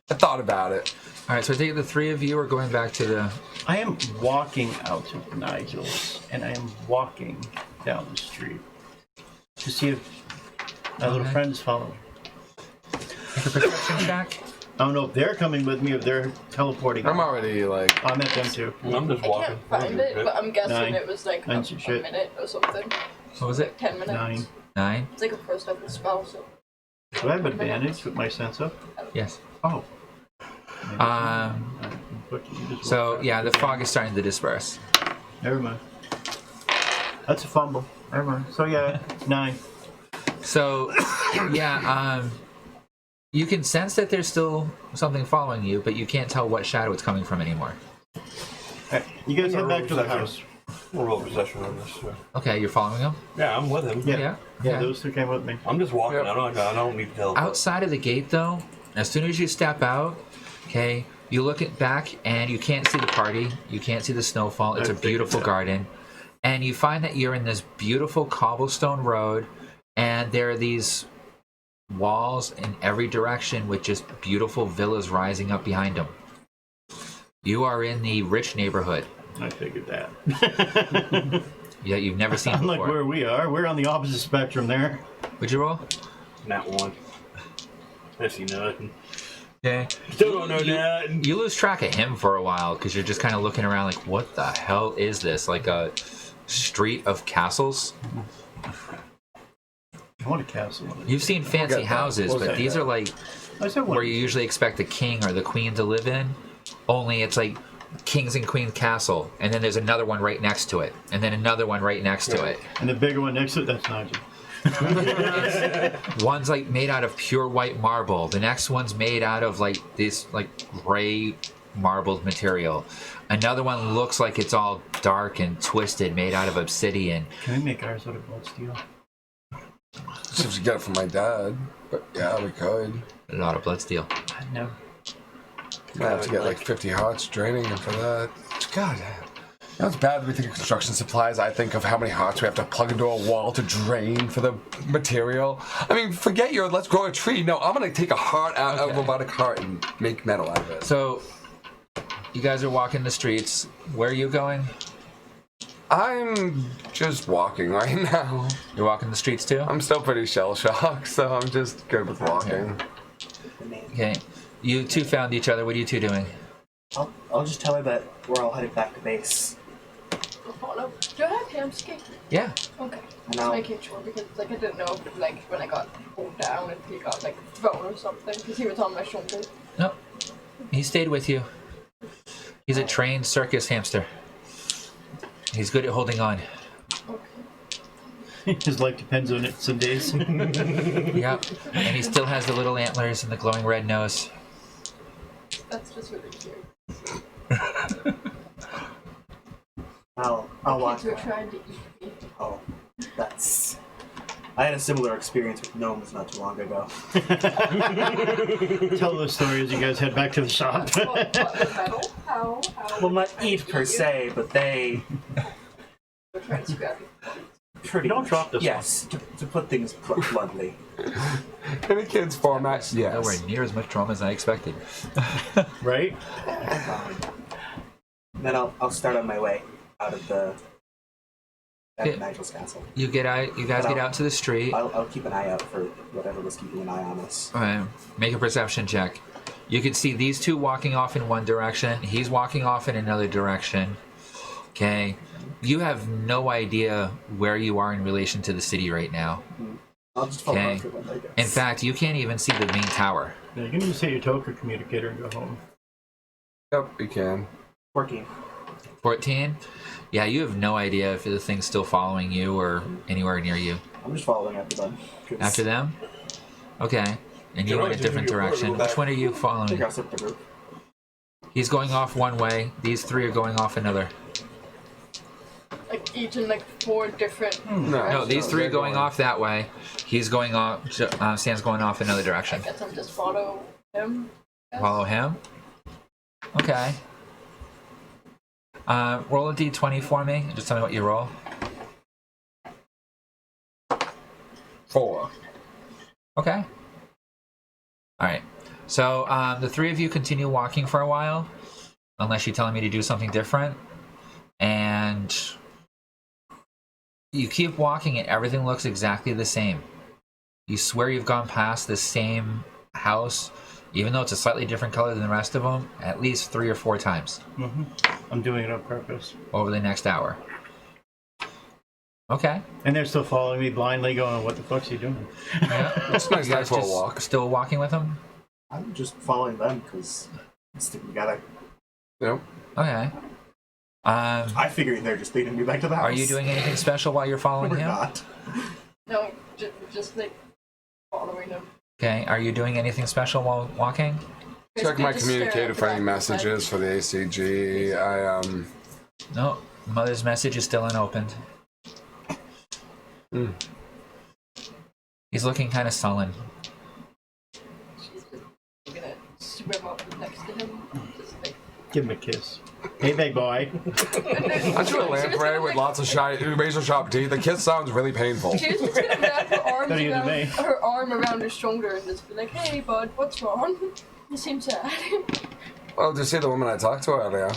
I thought about it. All right, so I think the three of you are going back to the. I am walking out to Nigel's and I am walking down the street to see if my little Okay. friend is following. Make a perception check. I don't know if they're coming with me, if they're teleporting. I'm already I met them too. I'm just I walking. can't find it, but I'm guessing 9. it was like a 9 some shit. minute or something. What was it? 10 minutes. 9. 9? It's like a first level spell, so. Do I have advantage with my sense up? Yes. Oh. So yeah, the fog is starting to disperse. Never mind. That's a fumble. Never mind. So yeah, 9. So yeah, you can sense that there's still something following you, but you can't tell what shadow it's coming from anymore. Alright, you guys head back to the house. We'll roll possession on this. So. Okay, you're following him. Yeah, I'm with him. Yeah. Yeah. Yeah, those two came with me. I'm just walking. Yep. I don't need to teleport. Outside of the gate, though, as soon as you step out, okay, you look at back and you can't see the party. You can't see the snowfall. It's I a figured beautiful that. garden, and you find that you're in this beautiful cobblestone road, and there are these walls in every direction with just beautiful villas rising up behind them. You are in the rich neighborhood. I figured that. Yeah, you've never seen Unlike before. where we are, we're on the opposite spectrum there. Would you roll? Nat 1. I see nothing. Okay. Still don't know that. You lose track of him for a while because you're just kind of looking around like, what the hell is this? Like a street of castles? I want a castle. You've seen fancy houses, but these are like where you usually expect the king or the queen to live in. Only it's like kings and queens castle, and then there's another one right next to it, and then another one right next to it. And the bigger one next to it, that's Nigel. One's like made out of pure white marble. The next one's made out of like this like gray marbled material. Another one looks like it's all dark and twisted, made out of obsidian. Can we make ours out of blood steel? See if we get it from my dad. But yeah, we could. A lot of blood steel. No. Might have to get like 50 hearts draining him for that. God. You know, it's bad that we think of construction supplies. I think of how many hearts we have to plug into a wall to drain for the material. I mean, forget your let's grow a tree. No, I'm going to take a heart out of a robotic heart and make metal out of it. So, you guys are walking the streets. Where are you going? I'm just walking right now. You're walking the streets too? I'm still pretty shell-shocked, so I'm just good with walking. Okay. You two found each other. What are you two doing? I'll just tell her that we're all headed back to base. Do I have ham skate? Yeah. Okay. No. Just making sure because like I didn't know if, like when I got pulled down if he got like thrown or something because he was on my shoulder. No. He stayed with you. He's a trained circus hamster. He's good at holding on. Okay. His life depends on it some days. Yep. And he still has the little antlers and the glowing red nose. That's just really cute. I'll watch. Kids were trying to eat me. Oh, that's. I had a similar experience with gnomes not too long ago. Tell those stories. You guys head back to the shop. What, the metal? How? Well, not eat per se, but they They're trying to scrap you. pretty. You don't much, drop this yes, to put things bluntly. In a kid's format, yes. Nowhere near as much trauma as I expected. Right? Then I'll start on my way out of the. Out of Yeah. Nigel's castle. You get out. You guys get out to the street. I'll keep an eye out for whatever was keeping an eye on us. All right. Make a perception check. You can see these two walking off in one direction. He's walking off in another direction. Okay. You have no idea where you are in relation to the city right now. I'll just follow Okay. after them, I guess. In fact, you can't even see the main tower. Yeah, you can just say your Toka communicator and go home. Yep, you can. 14. 14? Yeah, you have no idea if the thing's still following you or anywhere near you. I'm just following after them. 'cause After them? Okay. And you You're went a right, different you're direction. right. Which one are you I think following? I'll split the group. He's going off one way. These three are going off another. Like each in like 4 different. No, these three they're are going off that way. He's going off. Sam's going off another I direction. guess I'll just follow him. Follow him. Okay. Roll a d20 for me. Just tell me what you roll. 4. Okay. All right. So the three of you continue walking for a while, unless you're telling me to do something different, and you keep walking, and everything looks exactly the same. You swear you've gone past the same house, even though it's a slightly different color than the rest of them, at least 3 or 4 times I'm doing it on purpose. over the next hour. Okay. And they're still following me blindly going, what the fuck's he doing? Yeah. It's nice You guys for a just walk. still walking with him? I'm just following them because we stick together. Yep. Okay. I figured they're just leading me back to the house. Are you doing anything special while you're following We're him? not. No, just like following him. Okay. Are you doing anything special while walking? Check Basically my just stare communicator at the for any back of his head. messages for the ACG. No. Mother's message is still unopened. He's looking kind of sullen. She's just gonna swim up next to him. Just like. Give him a kiss. Hey, big boy. Aren't you a lamprey with lots of razor sharp teeth? The kiss sounds really painful. She was just gonna wrap Better you than me. her arm around his shoulder and just be like, "Hey, bud, what's wrong? You seem sad." Oh, did you see the woman I talked to earlier?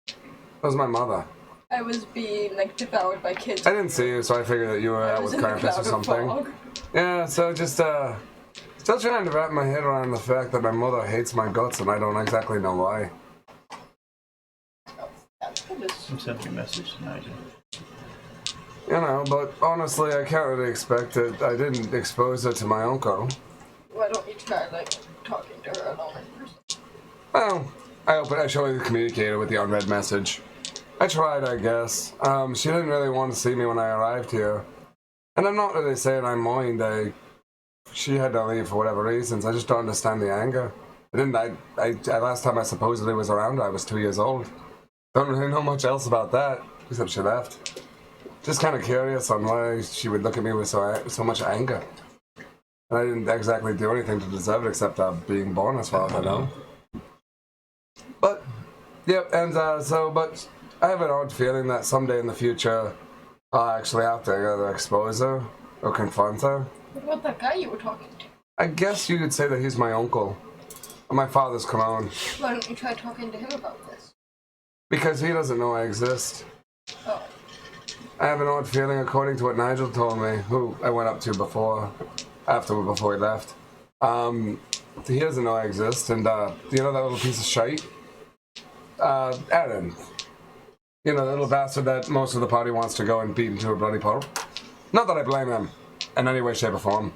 That was my mother. I was being like devoured by kids. I didn't see you, so I figured that you were I out was with in a Krampus cloud or of something. fog. Yeah, so just Still trying to wrap my head around the fact that my mother hates my guts and I don't exactly know why. I'm sending a message to Nigel. You know, but honestly, I can't really expect it. I didn't expose her to my uncle. Why don't you try, like, talking to her alone in person? Well, I showed the communicator with the unread message. I tried, I guess. She didn't really want to see me when I arrived here. And I'm not really saying I mind. She had to leave for whatever reasons. I just don't understand the anger. Last time I supposedly was around her, I was 2 years old. Don't really know much else about that, except she left. Just kind of curious on why she would look at me with so much anger. And I didn't exactly do anything to deserve it except being born as far as I know. But, yep, and but I have an odd feeling that someday in the future, I'll actually have to either expose her or confront her. What about that guy you were talking to? I guess you could say that he's my uncle. My father's clone. Why don't you try talking to him about this? Because he doesn't know I exist. Oh. I have an odd feeling, according to what Nigel told me, who I went up to before he left. He doesn't know I exist, and you know that little piece of shite? Aaron. You know, the little bastard that most of the party wants to go and beat into a bloody pulp. Not that I blame him in any way, shape, or form.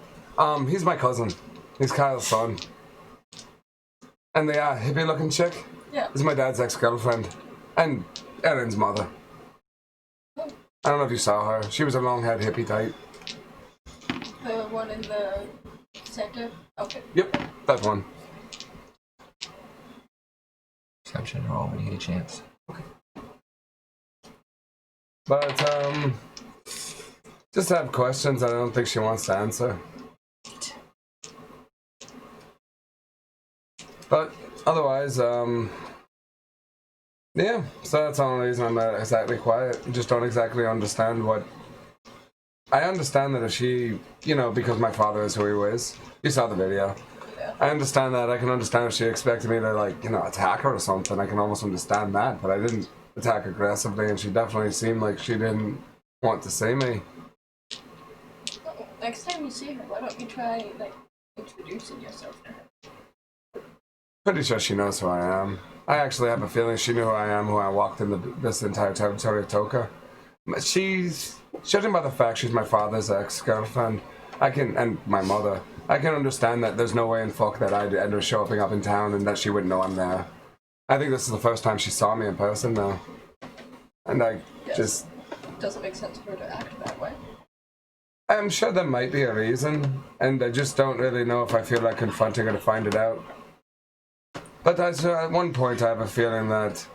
He's my cousin. He's Kyle's son. And the hippie-looking chick is my dad's ex-girlfriend. And Aaron's mother. I don't know if you saw her. She was a long-haired hippie type. The one in the center? Okay. Yep, that one. Perception roll when you get a chance. But, just have questions I don't think she wants to answer. But, otherwise, yeah, so that's the only reason I'm not exactly quiet. I just don't exactly understand what... I understand that if she, you know, because my father is who he is. You saw the video. Yeah. I understand that. I can understand if she expected me to, like, you know, attack her or something. I can almost understand that, but I didn't attack aggressively, and she definitely seemed like she didn't want to see me. Oh, next time you see her, why don't you try, like, introducing yourself to her? Pretty sure she knows who I am. I actually have a feeling she knew who I am, who I walked in this entire territory of Toka. She's, judging by the fact she's my father's ex-girlfriend, and my mother, I can understand that there's no way in fuck that I'd end up showing up in town and that she wouldn't know I'm there. I think this is the first time she saw me in person, though. And just... Doesn't make sense for her to act that way. I'm sure there might be a reason, and I just don't really know if I feel like confronting her to find it out. But at one point I have a feeling that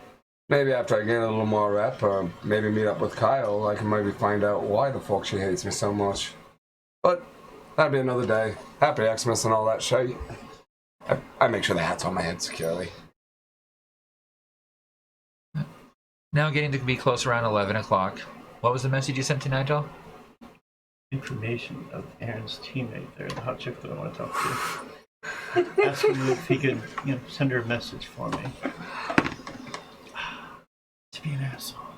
maybe after I gain a little more rep, or maybe meet up with Kyle, I can maybe find out why the fuck she hates me so much. But that'd be another day. Happy Xmas and all that shit. I make sure the hat's on my head securely. Now getting to be close around 11 o'clock. What was the message you sent to Nigel? Information of Aaron's teammate there, the hot chick that I want to talk to. Asking if he could, you know, send her a message for me. To be an asshole.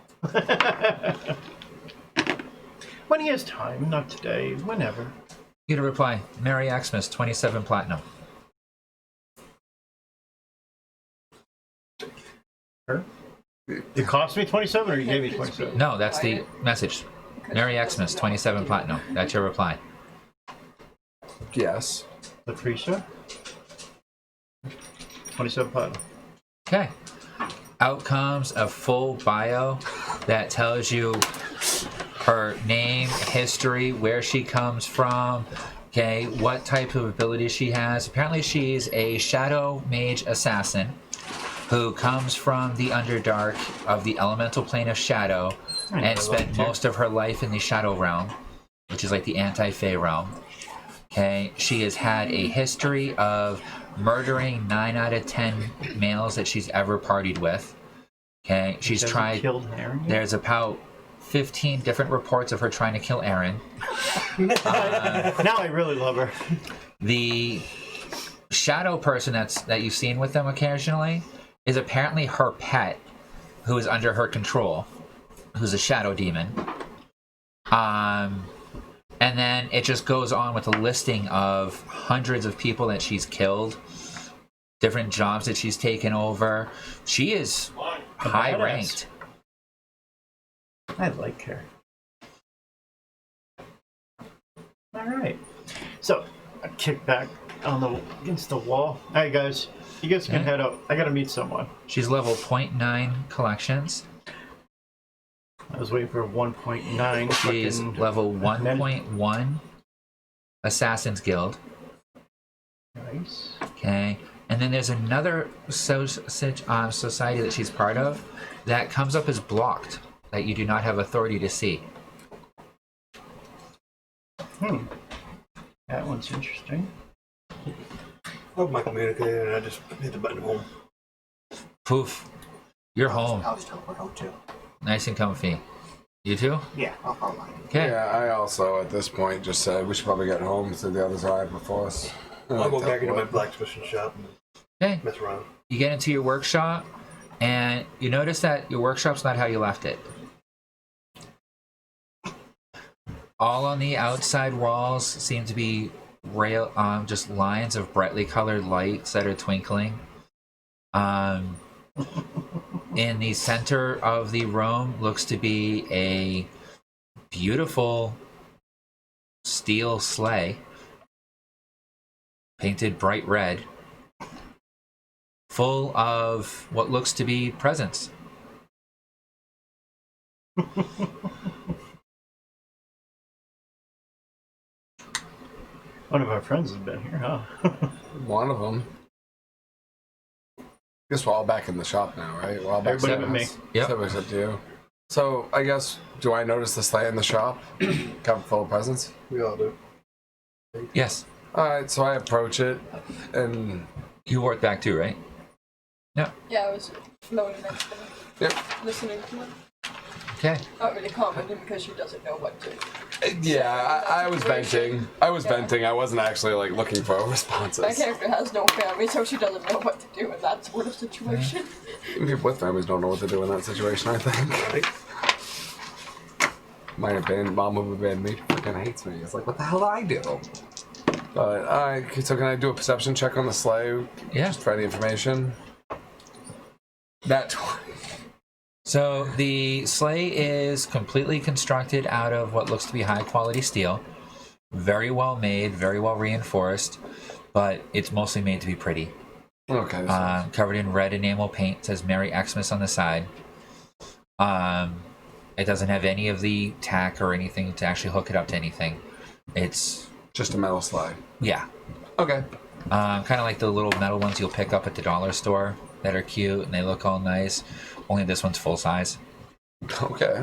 When he has time, not today, whenever. You get a reply. Merry Xmas, 27 platinum. Her? It cost me 27 or you gave me 27? No, that's the message. Merry Xmas, 27 platinum. That's your reply. Yes. Patricia? 27 platinum. Okay. Out comes a full bio that tells you her name, history, where she comes from, okay, what type of ability she has. Apparently she's a shadow mage assassin who comes from the Underdark of the elemental plane of shadow and spent most of her life in the shadow realm, which is like the anti-Fae realm. Okay, she has had a history of murdering 9 out of 10 males that she's ever partied with. Okay, she's tried. Killed Aaron? There's about 15 different reports of her trying to kill Aaron. Now I really love her. The shadow person that you've seen with them occasionally is apparently her pet, who is under her control, who's a shadow demon. And then it just goes on with a listing of hundreds of people that she's killed, different jobs that she's taken over. She is high ranked. I like her. All right. So I kick back against the wall. All right, guys. You guys can head up. I gotta meet someone. She's level 0.9 collections. I was waiting for 1.9. She's level 1.1 Assassin's Guild. Nice. Okay. And then there's another society that she's part of that comes up as blocked, that you do not have authority to see. That one's interesting. I'm my communicator and I just hit the button home. Poof. You're home. I'll just teleport home too. Nice and comfy. You too? Yeah, I'll mind. Okay. Yeah, I also at this point just said we should probably get home to the other side before us. I'll go back into my blacksmithing shop and Okay. mess around. You get into your workshop, and you notice that your workshop's not how you left it. All on the outside walls seem to be just lines of brightly colored lights that are twinkling. In the center of the room looks to be a beautiful steel sleigh, painted bright red, full of what looks to be presents. One of our friends has been here, huh? One of them. Guess we're all back in the shop now, right? We're all back Everybody in the but house. me. Yep. So except you. So I guess, do I notice the sleigh in the shop? Come full of presents? We all do. Yes. Alright, so I approach it and You worked back too, right? Yeah, I was floating next to her, yep. listening to her. Okay. Not really commenting because she doesn't know what to. Yeah, I was venting. I was venting. I wasn't actually like looking for responses. My character has no family, so she doesn't know what to do in that sort of situation. Even people with families don't know what to do in that situation, I think. Right? Might have been, mom would have been, me freaking hates me. It's like, what the hell do I do? But, alright, so can I do a perception check on the sleigh? Yeah. Just for any information? That 20. So the sleigh is completely constructed out of what looks to be high quality steel. Very well made, very well reinforced, but it's mostly made to be pretty. Okay. Covered in red enamel paint. It says Merry Xmas on the side. It doesn't have any of the tack or anything to actually hook it up to anything. It's just a metal slide. yeah. Okay. Kind of like the little metal ones you'll pick up at the dollar store that are cute and they look all nice. Only this one's full size. Okay.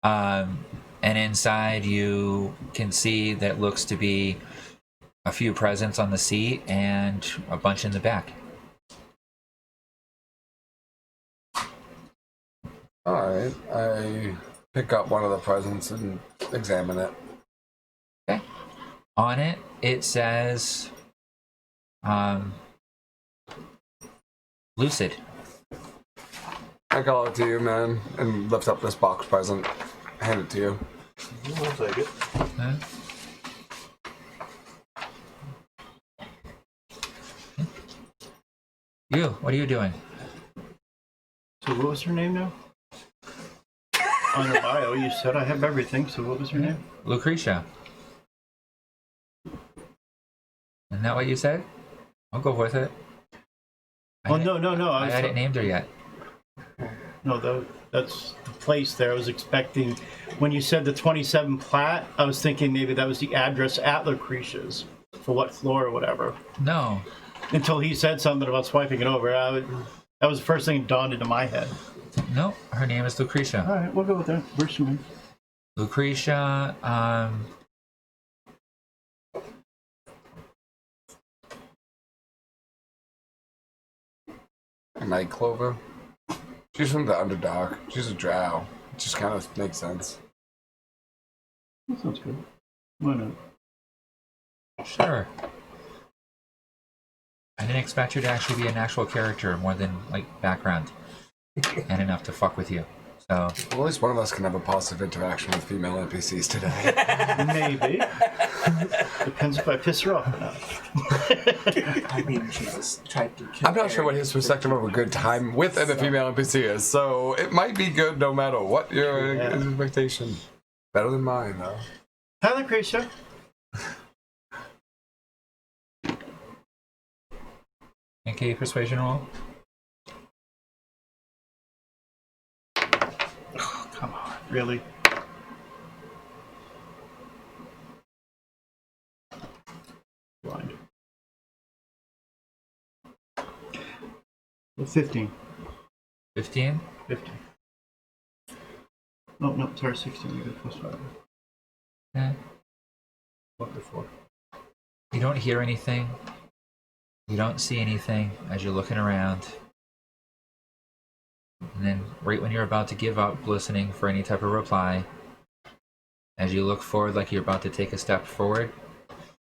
And inside you can see that looks to be a few presents on the seat and a bunch in the back. Alright. I pick up one of the presents and examine it. Okay. On it, it says Lucid. I call it to you, man, and lift up this box present. Hand it to you. I'll take it. Huh? You, what are you doing? So what was her name now? On her bio, you said I have everything, so what was her name? Lucretia. Isn't that what you said? I'll go with it. Oh, no. I hadn't named her yet. No, that's the place there. I was expecting, when you said the 27 Platt, I was thinking maybe that was the address at Lucretia's, for what floor or whatever. No. Until he said something about swiping it over. That was the first thing that dawned into my head. No, her name is Lucretia. All right, we'll go with that. Where's she? Lucretia, Night Clover. She's from the Underdark. She's a drow. It just kind of makes sense. That sounds good. Why not? sure. I didn't expect you to actually be an actual character more than like background and enough to fuck with you. So Well, at least one of us can have a positive interaction with female NPCs today. Maybe. Depends if I piss her off or not. I mean, Jesus tried to kill I'm not sure what his perspective of a good time with a female NPC is, so it might be good no matter what your expectation. Better than mine, though. Hi, Lucretia. make a persuasion roll. Oh, come on. Really? Blind. Well, 15. 15. 15. Oh, no, sorry, 16. You got +5. Okay. What before? You don't hear anything. You don't see anything as you're looking around. And then, right when you're about to give up listening for any type of reply, as you look forward like you're about to take a step forward,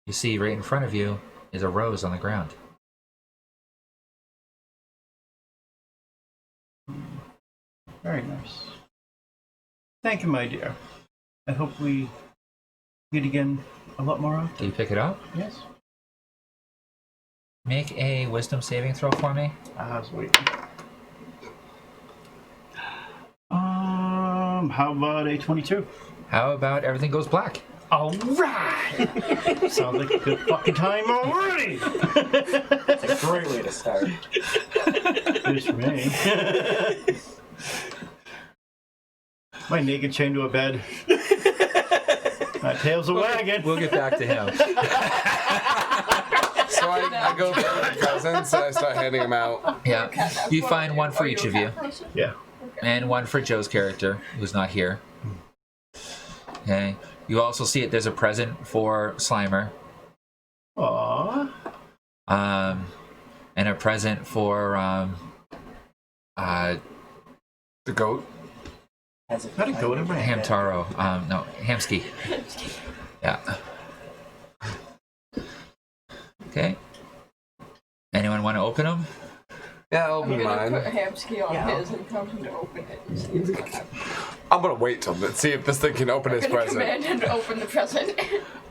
you see right in front of you is a rose on the ground. Very nice. Thank you, my dear. I hope we meet again a lot more Do often. you pick it up? Yes. Make a wisdom saving throw for me. I was waiting. How about a 22? How about everything goes black? All right. Sounds like a good fucking time already. It's a great way to start. Just for me. My naked chained to a bed. My tail's a wagon. We'll get back to him. So I go through the presents and I start handing them out. Yeah. You find one for each of you. Yeah. And one for Joe's character, who's not here. Okay. You also see it. There's a present for Slimer. Aww. And a present for The goat. Not a goat in my hand. Hamtaro. No, Hamsky. Yeah. Okay. Anyone want to open them? Yeah, I'll I'm open gonna mine. put Hamsky on Yeah. his and tell him to open it and see what's going on. I'm gonna wait till see if this thing can open his I'm gonna present. command him to open the present.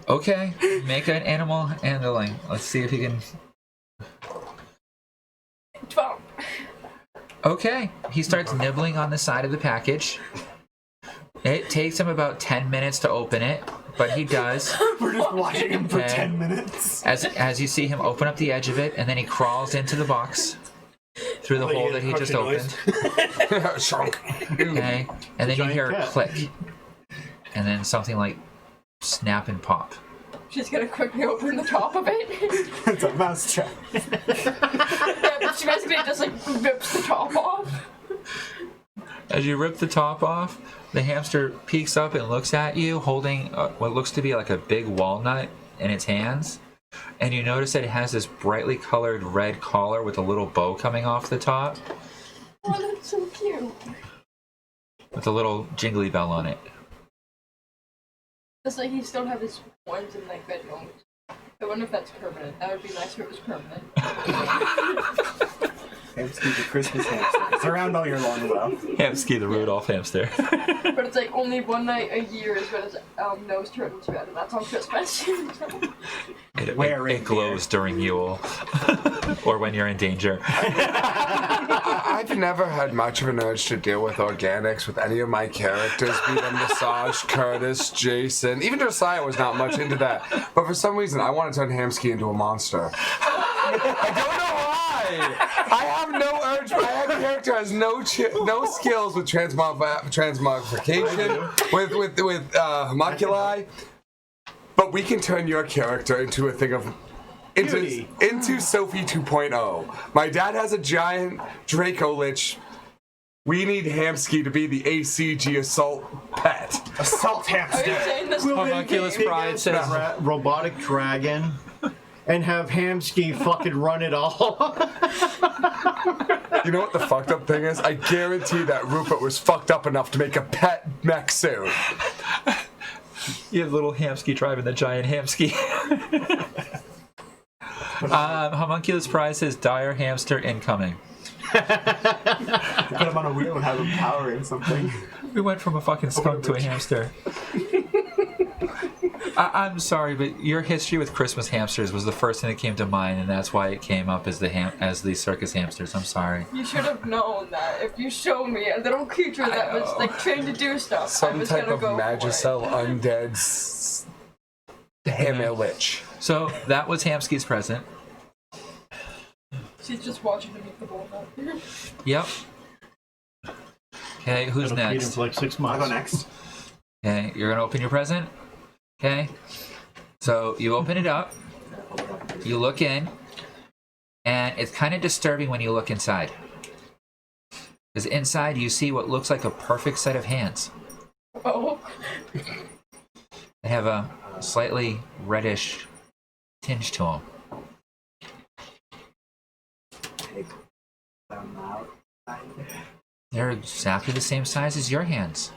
Okay. Make an animal handling. Let's see if he can. 12. Okay. He starts nibbling on the side of the package. It takes him about 10 minutes to open it, but he does. We're just watching him for Okay. 10 minutes. As you see him open up the edge of it, and then he crawls into the box through the Oh, hole yeah, that he just crunchy opened. noise. Shunk. Okay. And then you Giant hear a cat. click. And then something like snap and pop. She's gonna quickly open the top of it. It's a mouse trap. Yeah, but she basically just like rips the top off. As you rip the top off, the hamster peeks up and looks at you, holding what looks to be like a big walnut in its hands. And you notice that it has this brightly colored red collar with a little bow coming off the top, Oh, that's so cute. with a little jingly bell on it. It's like he still have his ones in like bedrooms. I wonder if that's permanent. That would be nice if it was permanent. Hamsky the Christmas hamster. It's around all year long, though. Hamsky the Rudolph hamster. But it's like only one night a year is when his nose turns red, and that's on Christmas. It glows during Yule, or when you're in danger. I've never had much of an urge to deal with organics with any of my characters, be them Massage, Curtis, Jason. Even Josiah was not much into that. But for some reason, I want to turn Hamsky into a monster. I don't know why. I have no urge. My character has no skills with transmogrification, with homunculi. But we can turn your character into a thing of into Sophie 2.0. My dad has a giant Draco Lich. We need Hamsky to be the ACG assault pet. Assault Are you hamster. saying this? Homunculus Pride says, robotic dragon and have Hamsky fucking run it all. You know what the fucked up thing is? I guarantee that Rupert was fucked up enough to make a pet mech suit. you have little Hamsky driving the giant Hamsky. Homunculus Pride says, dire hamster incoming. Put him on a wheel and have him powering something. We went from a fucking skunk to a hamster. I'm sorry, but your history with Christmas hamsters was the first thing that came to mind, and that's why it came up as the circus hamsters. I'm sorry. You should have known that if you showed me a little creature that was like trained to do stuff. I Some was type gonna of go Magicel undead hammer lich. So that was Hamsky's present. She's just watching him eat the bowl now. Yep. Okay, who's That'll feed him next? for like 6 I'll months. go next. Okay, you're gonna open your present. Okay. So you open it up. You look in, and it's kind of disturbing when you look inside. Because inside you see what looks like a perfect set of hands. Oh. They have a slightly reddish tinge to them. Take them out. They're exactly the same size as your hands.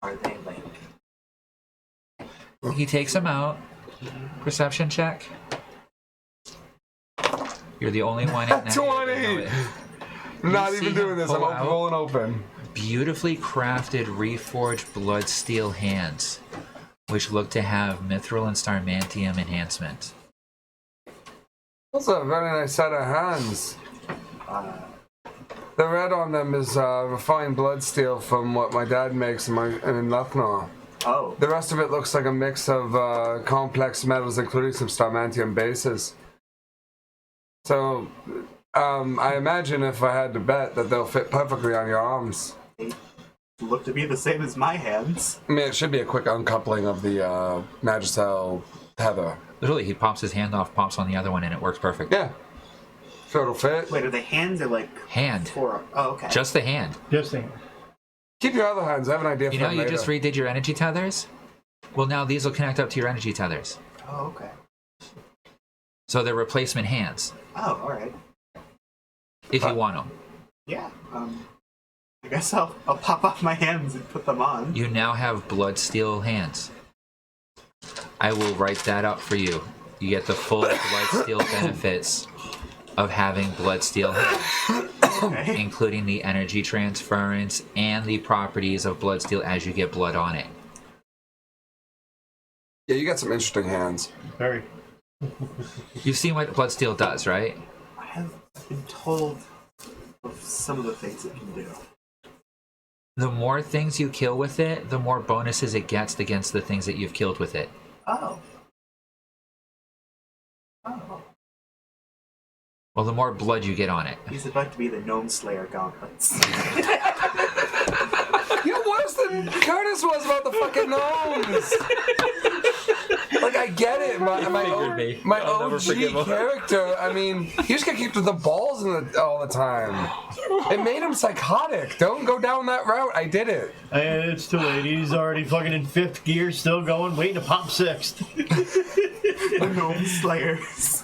Are they like? He takes them out. Perception check. You're the only one in that. 20! I'm not You even see doing him this. I'm pull out rolling open. beautifully crafted, reforged blood steel hands, which look to have mithril and starmantium enhancement. That's a very nice set of hands. The red on them is refined blood steel from what my dad makes in Lucknow. Oh. The rest of it looks like a mix of complex metals, including some starmantium bases. So, I imagine if I had to bet that they'll fit perfectly on your arms. They look to be the same as my hands. I mean, it should be a quick uncoupling of the Magicel tether. Literally, he pops his hand off, pops on the other one, and it works perfect. Yeah. So it'll fit. Wait, are the hands or like Hand. four? Oh, okay. Just the hand. Just think. Keep your other hands. I have an idea for You know, them you later. just redid your energy tethers? Well, now these will connect up to your energy tethers. Oh, okay. So they're replacement hands, Oh, all right. if you want them. Yeah. I guess I'll pop off my hands and put them on. You now have blood steel hands. I will write that up for you. You get the full blood steel benefits of having blood steel hands, Okay. including the energy transference and the properties of blood steel as you get blood on it. Yeah, you got some interesting hands. Very. You've seen what blood steel does, right? I have been told of some of the things it can do. The more things you kill with it, the more bonuses it gets against the things that you've killed with it. Oh. Oh. Well, the more blood you get on it. He's about to be the Gnome Slayer gauntlets. You're worse than Curtis was about the fucking gnomes. Like, I get it. My I'll never forgive him. OG character, I mean, he just got kicked with the balls all the time. It made him psychotic. Don't go down that route. I did it. And it's too late. He's already fucking in 5th gear, still going, waiting to pop 6th. The Gnome Slayers.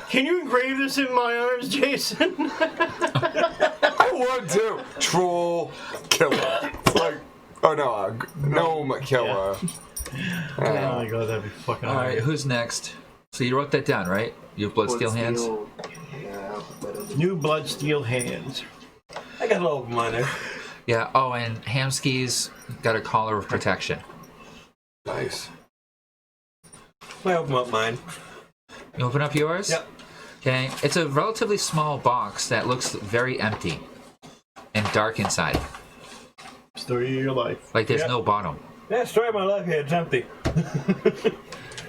Can you engrave this in my arms, Jason? I would too. Troll killer. It's like, oh no, gnome killer. Oh my god, that'd be fucking All right, awesome. who's next? So you wrote that down, right? You have blood steel hands? Yeah, but New blood steel hands. I got a little minor. Yeah. Oh, and Hamsky's got a collar of protection. Nice. I open up mine. You open up yours? Yep. Okay. It's a relatively small box that looks very empty and dark inside. Story of your life. Like there's Yep. no bottom. Yeah, story of my life here. It's empty.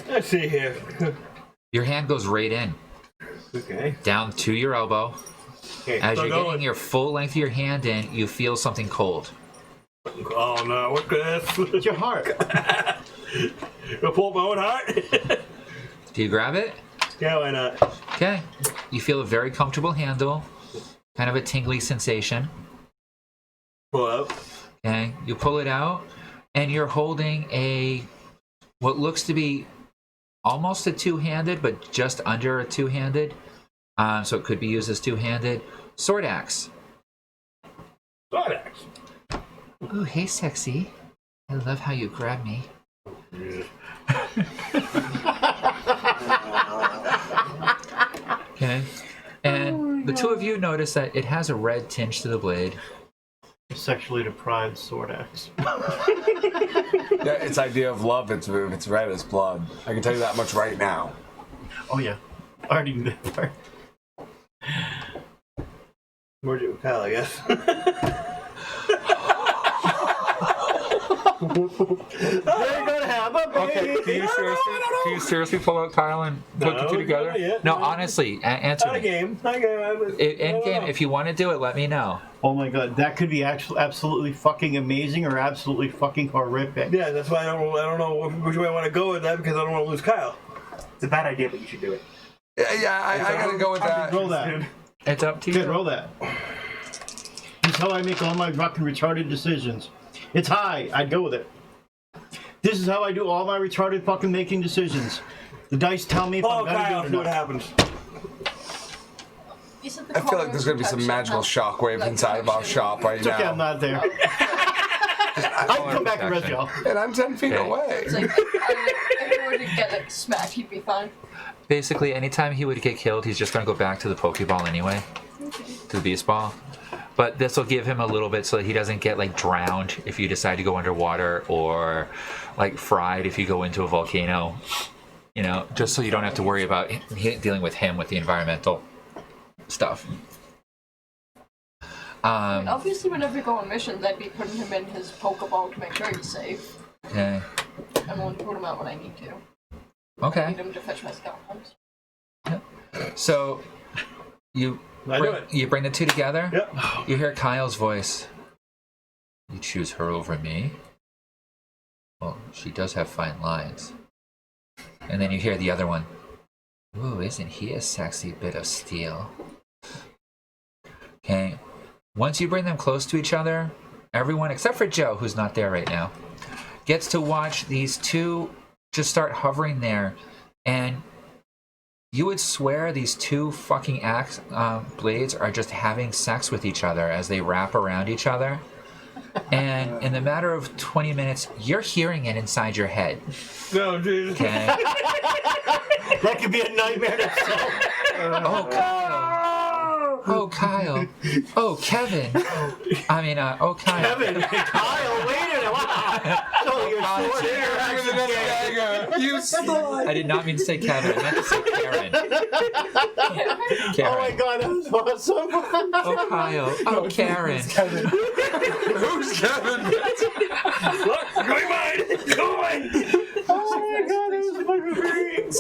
Let's see here. Your hand goes right in, Okay. down to your elbow. Okay. As still you're going. getting your full length of your hand in, you feel something cold. Oh no! What It's this? your heart. Go pull up my own heart. Do you grab it? Yeah, why not? Okay. You feel a very comfortable handle, kind of a tingly sensation. Pull up. Okay. You pull it out, and you're holding what looks to be almost a two-handed, but just under a two-handed. So it could be used as two-handed sword axe. Sword axe. Ooh, hey, sexy. I love how you grab me. Okay. And The two of you notice that it has a red tinge to the blade. Sexually deprived sword axe. Yeah, its idea of love, it's red as blood. I can tell you that much right now. Oh yeah, I already knew that part. Where'd you, Kyle? I guess. We're gonna have a baby. Okay, do you seriously pull out Kyle and put the two together? not yet. No, honestly, answer Not a me. game. Not a game. End game, if you want to do it, let me know. Oh my god, that could be absolutely fucking amazing or absolutely fucking horrific. Yeah, that's why I don't know which way I want to go with that because I don't want to lose Kyle. It's a bad idea, but you should do it. Yeah, I gotta go with that. Roll that. It's up to Good, you. roll that. That's how I make all my fucking retarded decisions. It's high. I'd go with it. This is how I do all my retarded fucking making decisions. The dice tell me if Oh, I'm gonna Kyle, do see it or what not. happens. I feel like there's gonna be some magical shockwave inside of our shop right It's okay, I'm now. not there. I can come back and rescue y'all. And I'm 10 feet Okay. away. It's like, if he were to get like smacked, he'd be fine. Basically, anytime he would get killed, he's just going to go back to the Pokeball anyway, to the Beast Ball. But this will give him a little bit so that he doesn't get like drowned if you decide to go underwater, or like fried if you go into a volcano. You know, just so you don't have to worry about dealing with him with the environmental stuff. Obviously, whenever we go on missions, I'd be putting him in his Pokeball to make sure he's safe. Okay. I'm willing to put him out when I need to. I Okay. need him to fetch my skeletons. So you I do it. you bring the two together. Yep. You hear Kyle's voice. You choose her over me? Well, she does have fine lines. And then you hear the other one. Ooh, isn't he a sexy bit of steel? Okay. Once you bring them close to each other, everyone except for Joe, who's not there right now, gets to watch these two just start hovering there. And you would swear these two fucking axe blades are just having sex with each other as they wrap around each other. And in the matter of 20 minutes, you're hearing it inside your head. No, Jesus. Okay? That could be a nightmare itself. Oh, Kyle. Oh, Kyle. Oh, Kevin. I mean, oh, Kyle. Kevin, Kyle, wait a minute. Wow. So you're sword interaction. You slut. I did not mean to say Kevin. I meant to say Karen. Oh my god, that was awesome. Oh, Kyle. Oh, Karen. Who's Kevin? Going mine! Going! Oh my god, that was fucking great.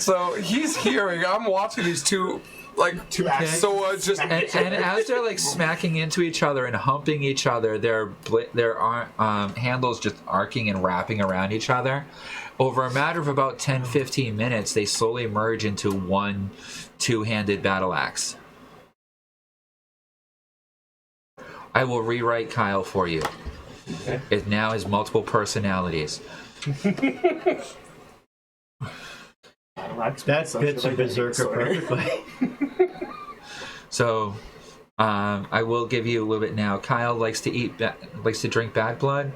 So he's hearing. I'm watching these two, like two axes. swords just. And as they're like smacking into each other and humping each other, their handles just arcing and wrapping around each other. Over a matter of about 10-15 minutes, they slowly merge into one two-handed battle axe. I will rewrite Kyle for you. It now has multiple personalities. That fits a berserker perfectly. So, I will give you a little bit now. Kyle likes to drink bad blood.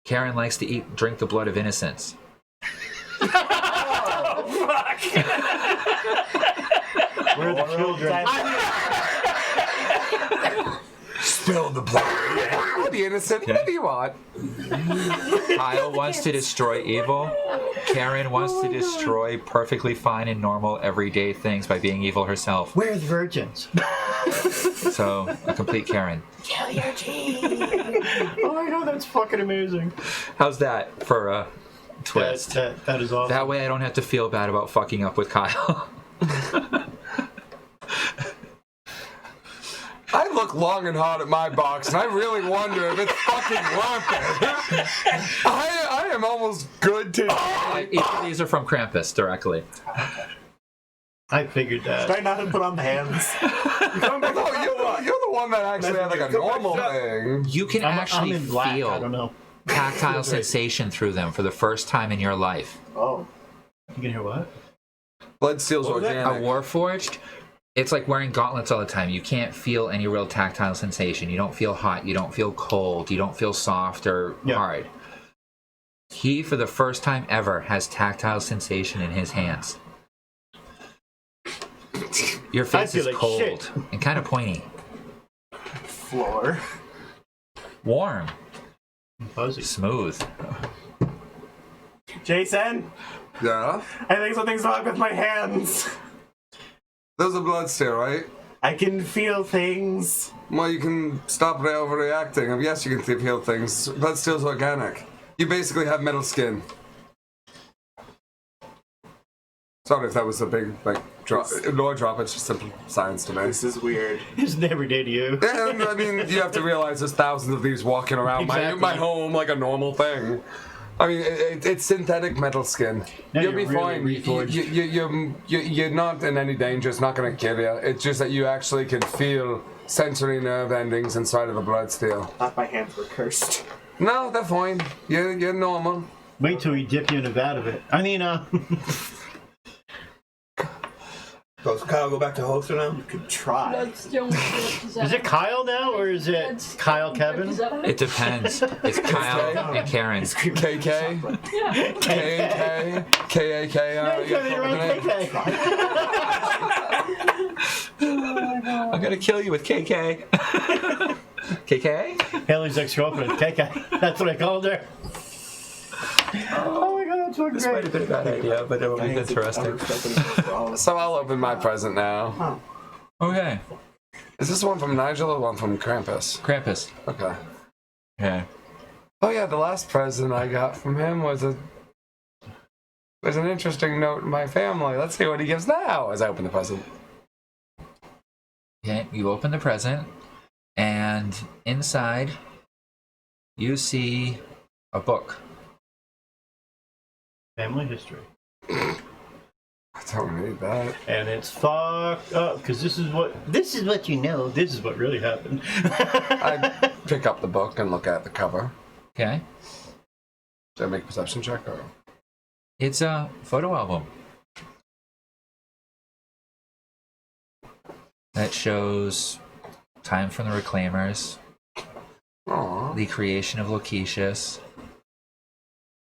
Karen likes to drink the blood of innocence. We're the children. Spill the blood. The innocent. What do you want? Kyle wants to destroy evil. Karen wants to destroy perfectly fine and normal everyday things by being evil herself. Where's virgins? So, a complete Karen. Kill your team. Oh my god, that's fucking amazing. How's that for a twist? That is awesome. That way I don't have to feel bad about fucking up with Kyle. I look long and hard at my box, and I really wonder if it's fucking worth it. I am almost good to. Each of these are from Krampus directly. I figured that. Try not to put on the hands. No, you're the one that actually had like a normal thing. You can I'm actually in black. I don't feel know. tactile sensation through them for the first time in your life. Oh. You can hear what? Blood steel's What was that? A organic. Warforged, it's like wearing gauntlets all the time. You can't feel any real tactile sensation. You don't feel hot. You don't feel cold. You don't feel soft or hard. He, for the first time ever, has tactile sensation in his hands. Your face feel is like cold shit. and kind of pointy. Floor. Warm. Fuzzy. Smooth. Jason, Yeah? I think something's wrong with my hands. There's a blood stain, right? I can feel things. Well, you can stop overreacting. Yes, you can feel things. Blood steel's organic. You basically have metal skin. Sorry if that was a big, lore drop. It's just simple science to me. This is weird. It's never day to you. And, I mean, you have to realize there's thousands of these walking around Exactly. my home like a normal thing. I mean, it's synthetic metal skin. Now You'll you're be really fine. You're not in any danger. It's not going to kill you. It's just that you actually can feel sensory nerve endings inside of the blood steel. Thought my hands were cursed. No, they're fine. You're normal. Wait till we dip you in a vat of it. I mean, Does Kyle go back to hoster now? You could try. Bloodstone. is it Kyle now or is it Kyle Kevin? It depends. It's Kyle and Karen. KK? Yeah. KK? KAK? You got it right, KK. I'm gonna kill you with KK. KK? Haley's ex-girlfriend, KK. That's what I called her. Oh my god, that's so This might great. have been a bad idea, but it'll be interesting. So I'll open my present now. Okay. Is this one from Nigel or one from Krampus? Krampus. Okay. Okay. Oh yeah, the last present I got from him was an interesting note in my family. Let's see what he gives now as I open the present. Okay, you open the present, and inside you see a book. Family history. I don't need that. And it's fucked up, because this is what you know. This is what really happened. I pick up the book and look at the cover. Okay. Should I make a perception check or? It's a photo album that shows time from the Reclaimers, Aww. the creation of Loquacious,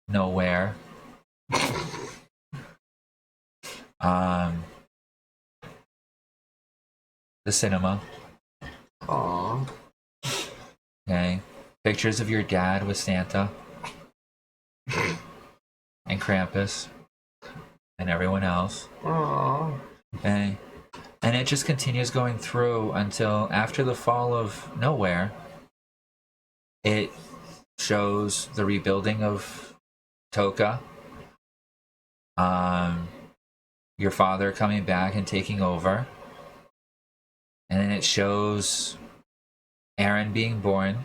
Nowhere, the cinema. Aww. Okay. Pictures of your dad with Santa and Krampus and everyone else. Aww. Okay. And it just continues going through until after the fall of Nowhere, it shows the rebuilding of Toka, your father coming back and taking over, and then it shows Aaron being born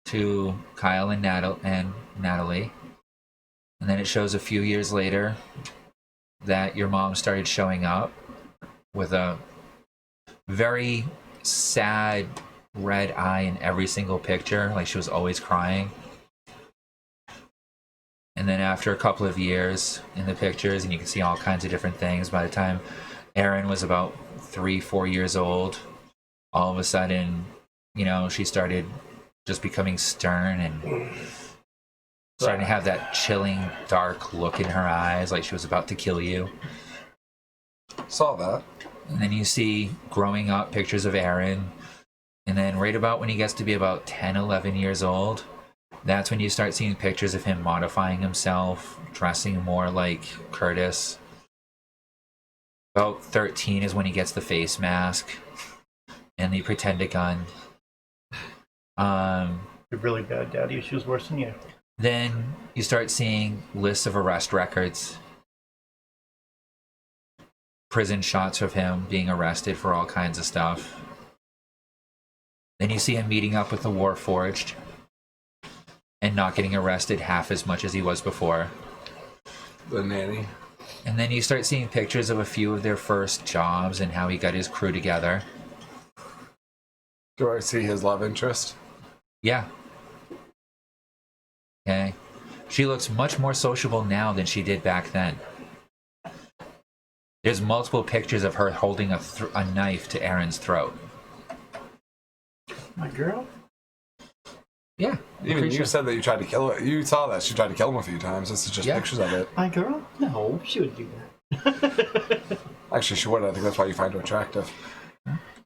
to Kyle and Natalie, and then it shows a few years later that your mom started showing up with a very sad red eye in every single picture, like she was always crying. And then after a couple of years in the pictures, and you can see all kinds of different things, by the time Erin was about 3-4 years old, all of a sudden, you know, she started just becoming stern and starting to have that chilling, dark look in her eyes, like she was about to kill you. Saw that. And then you see growing up pictures of Aaron. And then right about when he gets to be about 10, 11 years old, that's when you start seeing pictures of him modifying himself, dressing more like Curtis. About 13 is when he gets the face mask and the pretend gun. You're really bad, Daddy. She was worse than you. Then you start seeing lists of arrest records. Prison shots of him being arrested for all kinds of stuff. Then you see him meeting up with the Warforged and not getting arrested half as much as he was before. The nanny. And then you start seeing pictures of a few of their first jobs and how he got his crew together. Do I see his love interest? Yeah. Okay. She looks much more sociable now than she did back then. There's multiple pictures of her holding a knife to Aaron's throat. My girl? Yeah. Even you said that you tried to kill her. You saw that she tried to kill him a few times. This is just Yeah. pictures of it. My girl? No, she would do that. Actually, she would. I think that's why you find her attractive.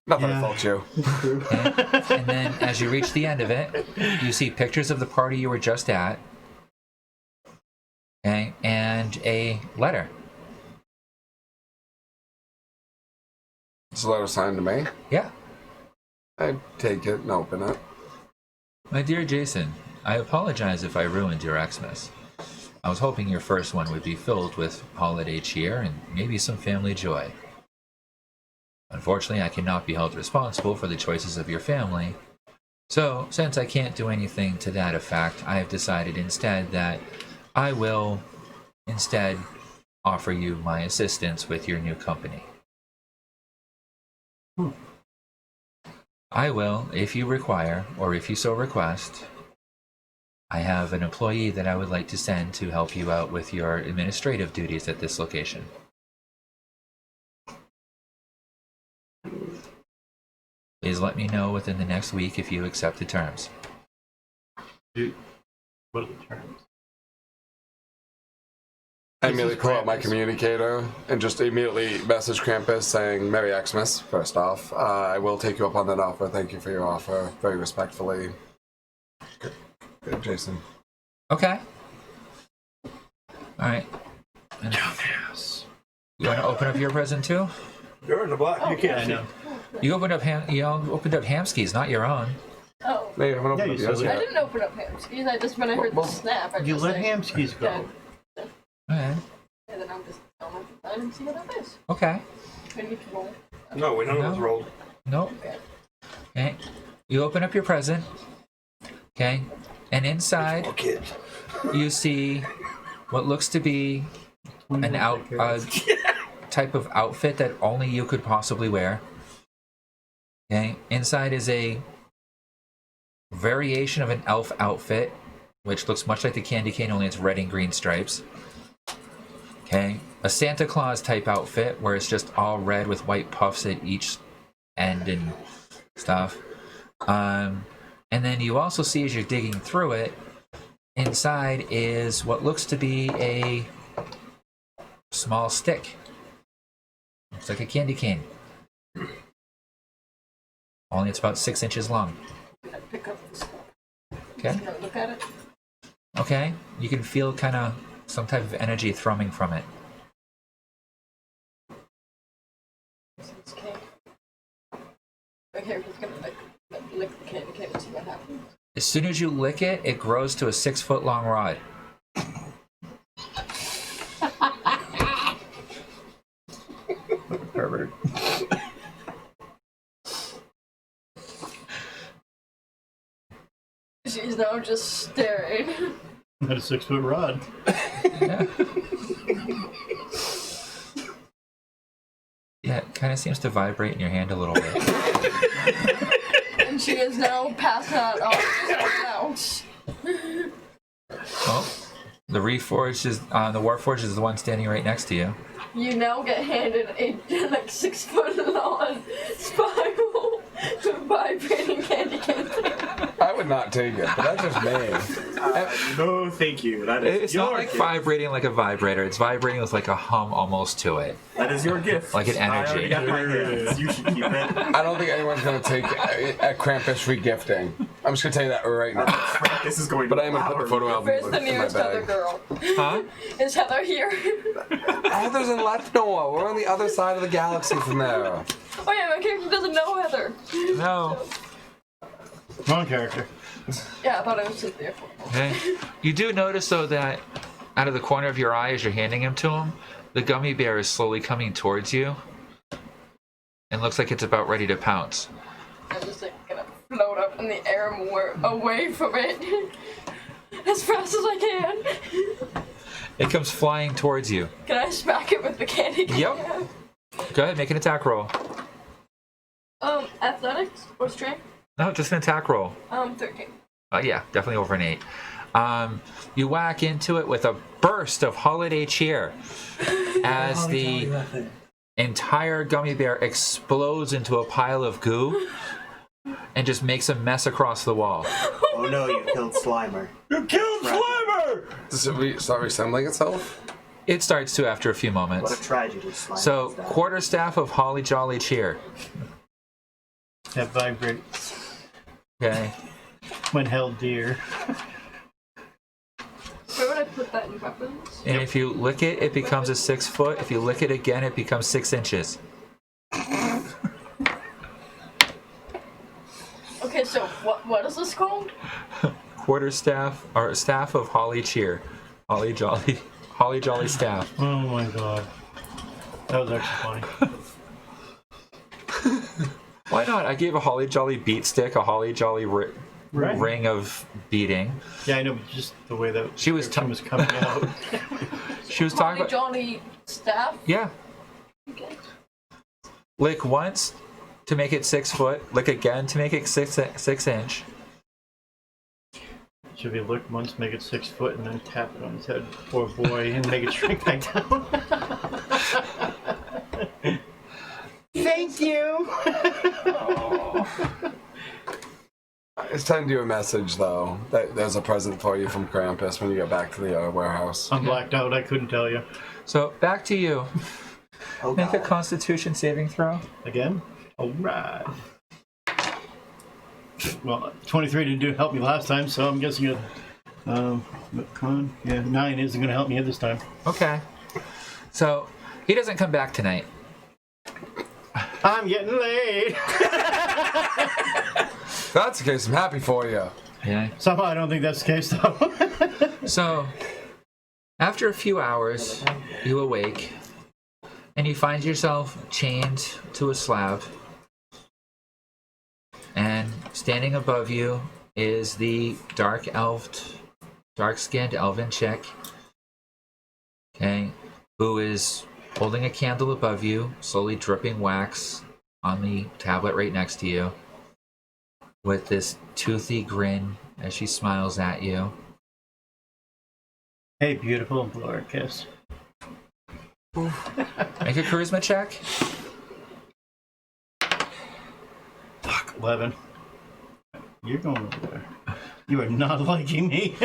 Not that I fault you. Okay. And then as you reach the end of it, you see pictures of the party you were just at. Okay, and a letter. It's a letter signed to me. Yeah. I take it and open it. My dear Jason, I apologize if I ruined your Xmas. I was hoping your first one would be filled with holiday cheer and maybe some family joy. Unfortunately, I cannot be held responsible for the choices of your family. So, since I can't do anything to that effect, I have decided instead that I will instead offer you my assistance with your new company. I will, if you require, or if you so request, I have an employee that I would like to send to help you out with your administrative duties at this location. Please let me know within the next week if you accept the terms. What are the terms? I immediately pull out my communicator and just immediately message Krampus saying, Merry Xmas, first off. I will take you up on that offer. Thank you for your offer. Very respectfully. Good, Jason. Okay. Alright. You want to open up your present too? You're in the black. You can't see. You opened up Hamski's, not your own. Oh. No, you haven't opened up yours I yet. didn't open up Hamskis. I just, when I heard the snap, I You just let like, Hamskis go. Yeah. Okay. And then I'm just going to I didn't see what that is. Okay. I need to roll. No, we don't know what's rolled. Nope. Okay. Okay. You open up your present. Okay. And inside, More kids. you see what looks to be an type of outfit that only you could possibly wear. Okay. Inside is a variation of an elf outfit, which looks much like the candy cane, only it's red and green stripes. Okay. A Santa Claus type outfit where it's just all red with white puffs at each end and stuff. And then you also see, as you're digging through it, inside is what looks to be a small stick. Looks like a candy cane. Only it's about 6 inches long. I pick up this. Okay. Can I look at it? Okay. You can feel kind of some type of energy thrumming from it. It's cake. Okay, we're just gonna lick the candy cane and see what happens. As soon as you lick it, it grows to a 6-foot long rod. Pervert. She's now just staring. At a 6-foot rod. Yeah. Yeah, it kind of seems to vibrate in your hand a little bit. And she is now passing out ouch. Oh, the Reforged is the Warforged is the one standing right next to you. You now get handed a like 6-foot long spiral vibrating candy cane. I would not take it, but that's just me. No, thank you. That is It's your not like gift. vibrating like a vibrator. It's vibrating with like a hum almost to it. That is your gift. Like an I already energy. got my hands. You should keep it. I don't think anyone's going to take a Krampus regifting. I'm just going to tell you that right now. This is going. But I am going to put the photo album Where's the in my nearest Heather bag. girl? Huh? Is Heather here? Heather's in Lefnoa. We're on the other side of the galaxy from there. Oh yeah, my character doesn't know Heather. No. Wrong character. Yeah, I thought I was just there for Okay. You do notice though that out of the corner of your eye as you're handing him to him, the gummy bear is slowly coming towards you and looks like it's about ready to pounce. I'm just like gonna float up in the air more away from it. As fast as I can. It comes flying towards you. Can I smack it with the candy cane? Yep. Go ahead, make an attack roll. Athletics or strength? No, just an attack roll. 13. Yeah, definitely over an 8. You whack into it with a burst of holiday cheer as the entire gummy bear explodes into a pile of goo and just makes a mess across the wall. Oh no, you killed Slimer. You killed Slimer! Does it start resembling itself? It starts to after a few What a moments. tragedy. Slime So, is that. quarterstaff of holly jolly cheer. That vibrates Okay. when held dear. Where would I put that in weapons? And if you lick it, it becomes a 6 foot. If you lick it again, it becomes 6 inches. Okay, so what is this called? Quarterstaff or staff of holly cheer. Holly jolly staff. Oh my god. That was actually funny. Why not? I gave a holly jolly beat stick, a holly jolly Right. ring of beating. Yeah, I know, but just the way that She was was coming out. She was talking Holly about Jolly staff? yeah. Okay. Lick once to make it 6 foot. Lick again to make it 6 inch. Should be licked once, make it 6 foot, and then tap it on his head. Poor boy, and make it shrink back down. Thank you! It's time to do a message, though. That there's a present for you from Krampus when you get back to the warehouse. I'm blacked out, I couldn't tell you. So back to you. Oh, Make a God. Constitution saving throw. Again? Alright. Well, 23 didn't help me last time, so I'm guessing it. Con? Yeah, 9 isn't going to help me this time. Okay. So he doesn't come back tonight. I'm getting late! If that's the case, I'm happy for you. Yeah. Somehow I don't think that's the case, though. So after a few hours, you awake and you find yourself chained to a slab. And standing above you is the dark-skinned elven chick, okay, who is holding a candle above you, slowly dripping wax on the tablet right next to you, with this toothy grin as she smiles at you. Hey, beautiful, blow her a kiss. Make a charisma check. 11. You're going over there. You are not liking me.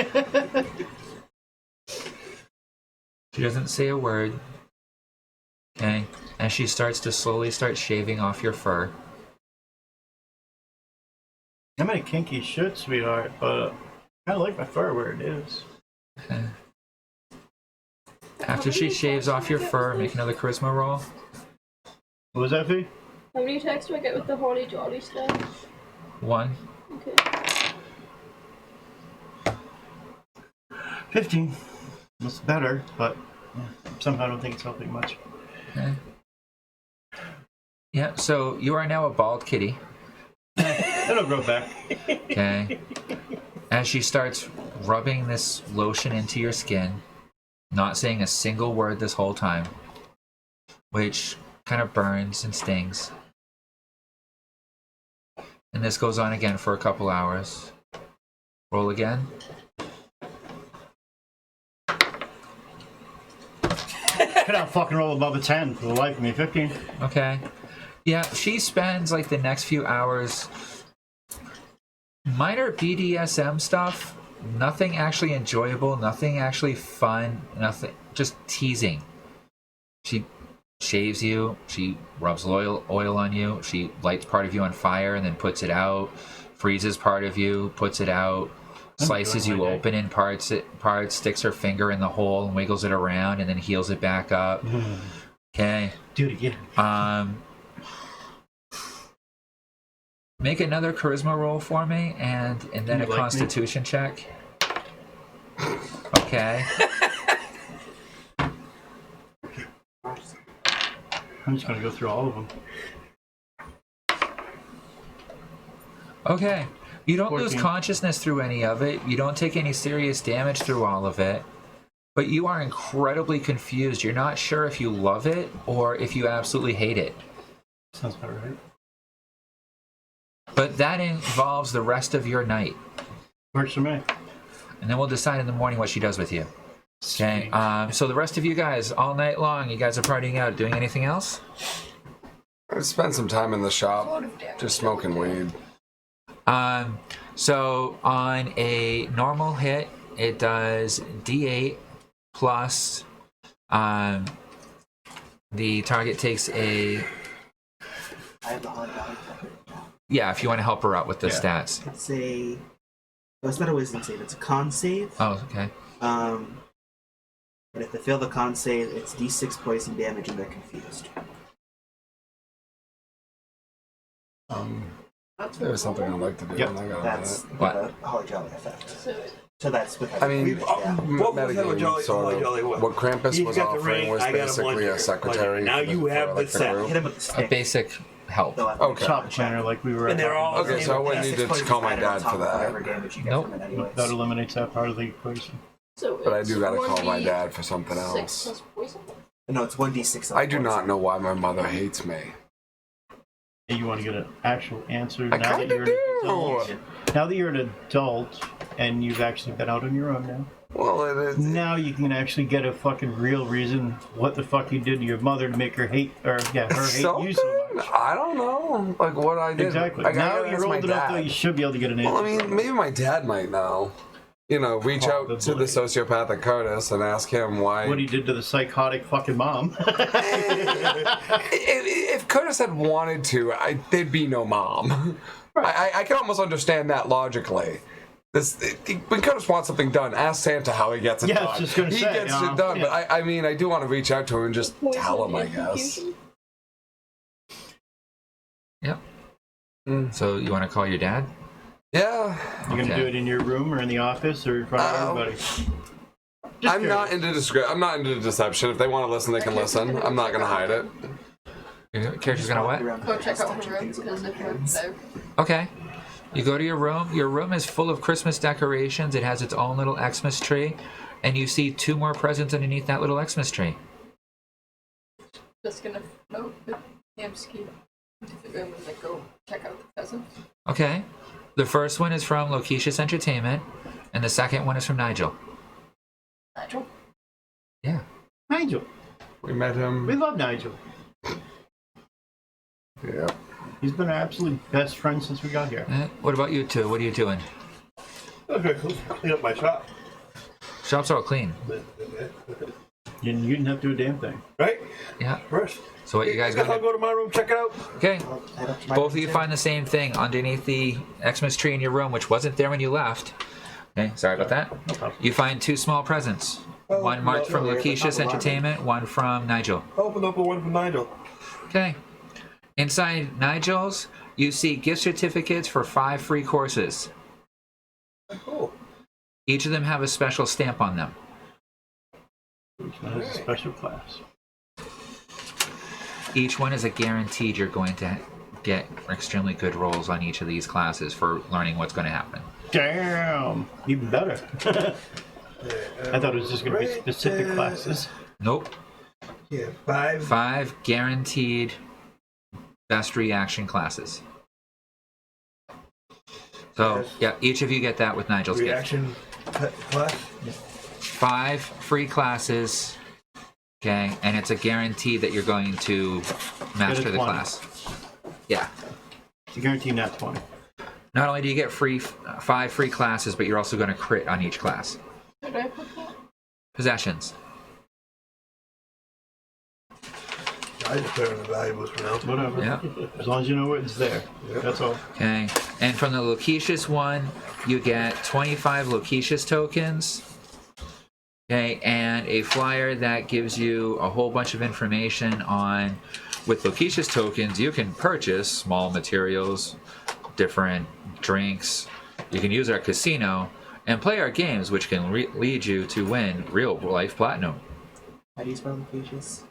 She doesn't say a word. Okay. And she starts to slowly start shaving off your fur. I'm in a kinky shit, sweetheart, but I like my fur where it is. Okay. After she shaves off your fur, make another charisma roll. What was that, Fee? How many attacks do I get with the Holly Jolly stuff? 1. Okay. 15. That's better, but somehow I don't think it's helping much. Okay. Yeah, so you are now a bald kitty. It'll grow back. Okay. As she starts rubbing this lotion into your skin, not saying a single word this whole time, which kind of burns and stings. And this goes on again for a couple hours. Roll again. Could not fucking roll above a 10 for the life of me. 15. Okay. Yeah, she spends like the next few hours minor BDSM stuff, nothing actually enjoyable, nothing actually fun, nothing, just teasing. She shaves you, she rubs oil on you, she lights part of you on fire and then puts it out, freezes part of you, puts it out, slices you open in parts, sticks her finger in the hole and wiggles it around and then heals it back up. Okay. Do it again. Make another charisma roll for me and then You a like constitution check. Okay. I'm just gonna go through all of them. Okay. You don't lose 14. consciousness through any of it. You don't take any serious damage through all of it. But you are incredibly confused. You're not sure if you love it or if you absolutely hate it. Sounds about right. But that involves the rest of your night. Works for me. And then we'll decide in the morning what she does with you. Okay. So the rest of you guys, all night long, you guys are partying out. Doing anything else? I spent some time in the shop just smoking weed. So on a normal hit, it does D8 plus The target takes a. I have the hard value. Yeah, if you want to help her out with the stats. It's a. Oh, it's not a wisdom save. It's a con save. Oh, okay. But if they fail the con save, it's d6 poison damage and they're confused. There was something I'd like to do. Yep. And I got That's What? the Holly Jolly effect. So So that's with. I mean, What was that with Jolly- sort of. Jolly what? What Krampus He's was got the offering ring, was I got a basically bludgeon. a secretary. Now for you for, have like, the the set. group. Hit him with the A stick. basic help. They'll have Okay. Top planner like we were. And they're all Okay, so I wouldn't need to D6 call my poison added on dad top for of that. whatever damage you get Nope. from it anyways. That eliminates that part of the equation. So But I it's do gotta call my 1d6 dad for something else. plus poison? No, it's 1d6. I do not know why my mother hates me. And you want to get an actual answer I now that kinda you're an do. adult. Now that you're an adult and you've actually been out on your own now. Well, it is. Now you can actually get a fucking real reason what the fuck you did to your mother to make her hate, or yeah, her hate you so much. I don't know, like what I did. Exactly. I Now gotta you're ask my old enough dad. though, you should be able to get an answer. Well, I mean, maybe my dad might know. You know, reach out to the sociopathic Curtis and ask him why. What he did to the psychotic fucking mom. If Curtis had wanted to, there'd be no mom. I can almost understand that logically. When Curtis wants something done, ask Santa how he gets it Yeah, I done. was just gonna he say, gets it done, but I mean, I do want to reach out to him and just tell him, I guess. Yep. So you want to call your dad? Yeah. You're gonna Okay. do it in your room or in the office or in front of everybody? Just I'm not into I'm not into deception. If they want to listen, they can listen. I'm not gonna hide it. Your character's gonna what? Go check out her room because if you're there. Okay. You go to your room. Your room is full of Christmas decorations. It has its own little Xmas tree. And you see 2 more presents underneath that little Xmas tree. Just gonna float the Amsky into the room and like go check out the presents. Okay. The first one is from Loquicious Entertainment. And the second one is from Nigel. Nigel. Yeah. Nigel. We met him. We love Nigel. Yeah. He's been our absolute best friend since we got here. What about you two? What are you doing? Okay, clean up my shop. Shop's all clean. You didn't have to do a damn thing. Right? Yeah. First. So what you guys I'll gonna go to my room, check it out. Okay. Head up to my Both of you room. find the same thing underneath the Xmas tree in your room, which wasn't there when you left. Okay, sorry about that. You find 2 small presents. Oh, One marked no, from no, Loquicious not mine. Entertainment, one from Nigel. Open up the one from Nigel. Okay. Inside Nigel's, you see gift certificates for 5 free courses. Cool. Each of them have a special stamp on them. Each one has a special class. Each one is a guaranteed you're going to get extremely good rolls on each of these classes for learning what's going to happen. Damn! Even better. I thought it was just going to be specific classes. Nope. Yeah, 5. 5 guaranteed best reaction classes. So, Yes. yeah, each of you get that with Nigel's gift. Reaction class. 5 free classes, okay, and it's a guarantee that you're going to master Get a the 20. class. Yeah. It's a guarantee not 20. Not only do you get 5 free classes, but you're also going to crit on each class. Where do I put that? Possessions. I just put it in the valuables for now. Whatever. Yeah. As long as you know it's there. That's all. Okay. And from the Loquicious one, you get 25 Loquicious tokens. Okay, and a flyer that gives you a whole bunch of information on, with Loquicious tokens, you can purchase small materials, different drinks. You can use our casino and play our games, which can lead you to win real life platinum. How do you spell the pages?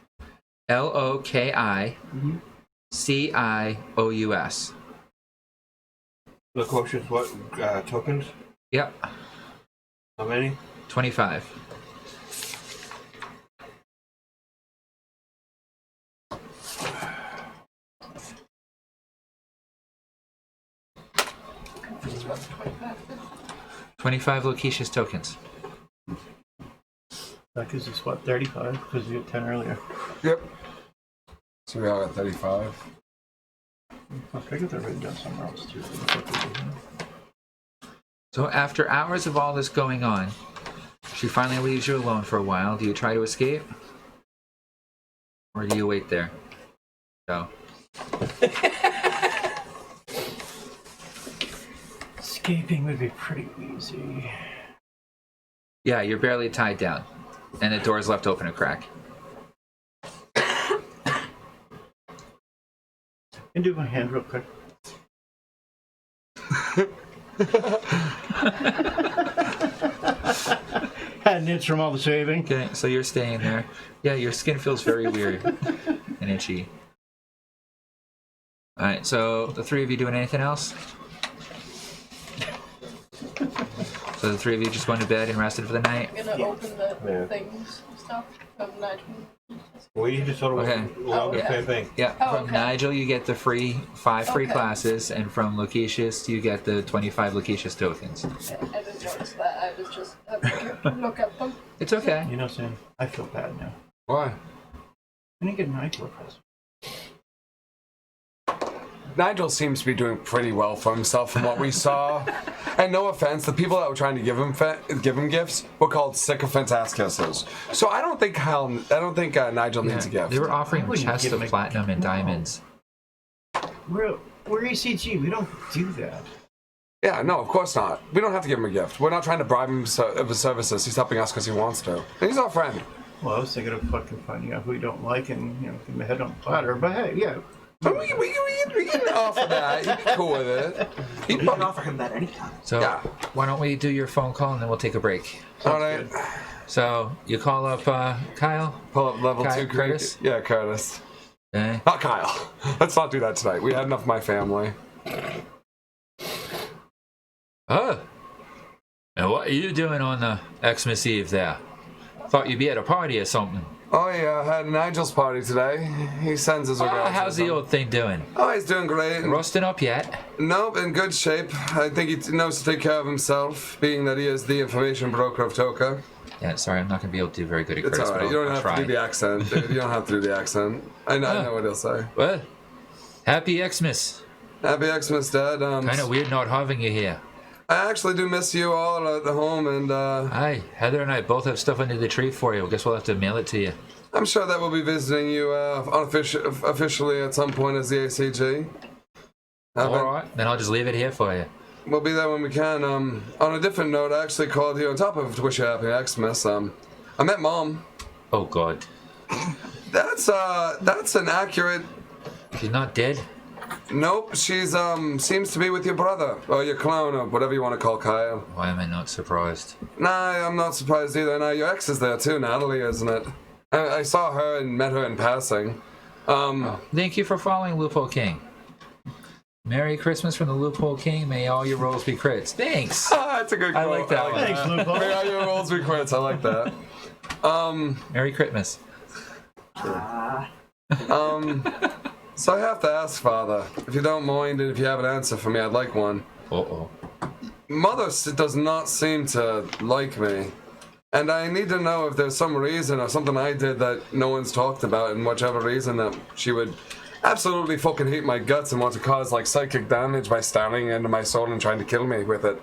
LOKICIOUS. The quotients, what? Tokens? Yep, How many? 25. Just about 25. 25 Loquicious tokens. That gives us what, 35? Because you got 10 earlier. Yep. So we all got 35. Fuck, I got that written down somewhere else too. So after hours of all this going on, she finally leaves you alone for a while. Do you try to escape? Or do you wait there? So. Escaping would be pretty easy. Yeah, you're barely tied down. And the door's left open a crack. And do my hand real quick. Had an itch from all the shaving. Okay, so you're staying there. Yeah, your skin feels very weird and itchy. Alright, so the three of you doing anything else? So the three of you just going to bed and rested for the night? I'm gonna open the things and stuff from Nigel. We just sort of Okay. along the yeah. same thing. Yeah, Oh, from okay. Nigel you get the five free Okay. classes, and from Lucetius you get the 25 Lucetius tokens. I didn't notice that. I was just having to look at them. It's okay. You know, Sam, I feel bad now. Why? I didn't get Nigel a present. Nigel seems to be doing pretty well for himself from what we saw. And no offense, the people that were trying to give him gifts were called sycophant ass kissers. So I don't think Nigel needs a gift. They were offering I wouldn't chests give of him a- platinum and No. diamonds. We're ECG. We don't do that. Yeah, no, of course not. We don't have to give him a gift. We're not trying to bribe him of his services. He's helping us because he wants to. And he's our friend. Well, I was thinking of fucking finding out who we don't like and, you know, give him a head on the platter. But hey, yeah. But we can offer that. He'd be cool with it. You can offer him that anytime. So Yeah. why don't we do your phone call and then we'll take a break. All right. So you call up Kyle? Pull up level Kyle, 2 Curtis? Yeah, Curtis. Okay. Not Kyle. Let's not do that tonight. We had enough of my family. Oh. And what are you doing on the Xmas Eve there? Thought you'd be at a party or something. Oh yeah, I had Nigel's party today. He sends his regards. How's to the them. old thing doing? Oh, he's doing great. Rusting up yet? Nope, in good shape. I think he knows to take care of himself, being that he is the information broker of Toka. Yeah, sorry, I'm not going to be able to do very good at It's Curtis, alright. but You don't I'll have try. to do the accent. Dude. You don't have to do the accent. I know what he'll say. Well, happy Xmas. Happy Xmas, Dad. Kind of weird not having you here. I actually do miss you all at the home, and Hi, Heather and I both have stuff under the tree for you. I guess we'll have to mail it to you. I'm sure that we'll be visiting you officially at some point as the ACG. Alright, then I'll just leave it here for you. We'll be there when we can. On a different note, I actually called you on top of to wish you happy Xmas. I met Mom. Oh god. That's an accurate. She's not dead? Nope, she's seems to be with your brother or your clone or whatever you want to call Kyle. Why am I not surprised? Nah, I'm not surprised either. Now your ex is there too, Natalie, isn't it? I saw her and met her in passing. Thank you for following Loophole King. Merry Christmas from the Loophole King. May all your rolls be crits. Thanks. That's a good quote. I like that one. Thanks, Loophole. May all your rolls be quits. I like that. Merry Christmas. So I have to ask, Father, if you don't mind, and if you have an answer for me, I'd like one. Uh-oh. Mother does not seem to like me. And I need to know if there's some reason or something I did that no one's talked about, and whichever reason that she would absolutely fucking hate my guts and want to cause like psychic damage by stabbing into my soul and trying to kill me with it.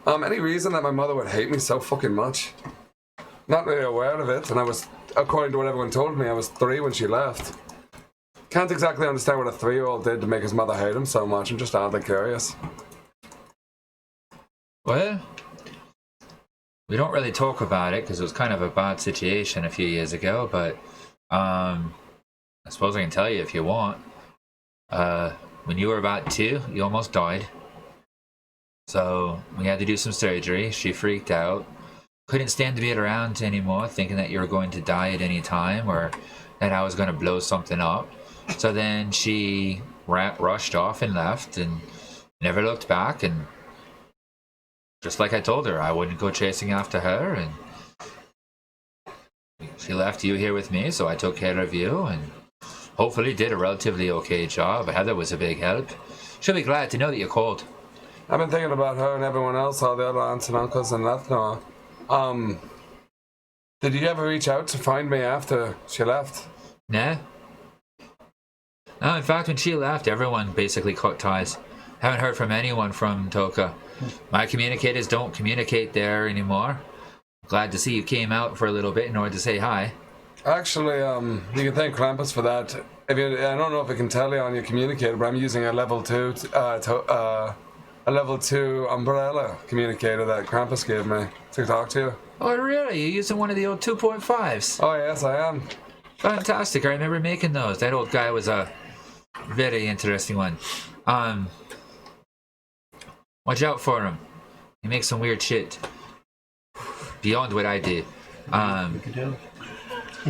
Any reason that my mother would hate me so fucking much? Not really aware of it, and I was, according to what everyone told me, I was 3 when she left. Can't exactly understand what a 3-year-old did to make his mother hate him so much. I'm just oddly curious. Well, we don't really talk about it because it was kind of a bad situation a few years ago, but I suppose I can tell you if you want. When you were about 2, you almost died. So we had to do some surgery. She freaked out. Couldn't stand to be around anymore, thinking that you were going to die at any time or that I was going to blow something up. So then she rushed off and left and never looked back, and just like I told her, I wouldn't go chasing after her, and she left you here with me, so I took care of you and hopefully did a relatively okay job. Heather was a big help. She'll be glad to know that you called. I've been thinking about her and everyone else, all the other aunts and uncles and Lethnoa. Did you ever reach out to find me after she left? Nah. No, in fact, when she left, everyone basically cut ties. Haven't heard from anyone from Toka. My communicators don't communicate there anymore. Glad to see you came out for a little bit in order to say hi. Actually, you can thank Krampus for that. I don't know if I can tell you on your communicator, but I'm using a level 2 umbrella communicator that Krampus gave me to talk to you. Oh, really? You're using one of the old 2.5s? Oh yes, I am. Fantastic. I remember making those. That old guy was a very interesting one. Watch out for him. He makes some weird shit. Beyond what I do.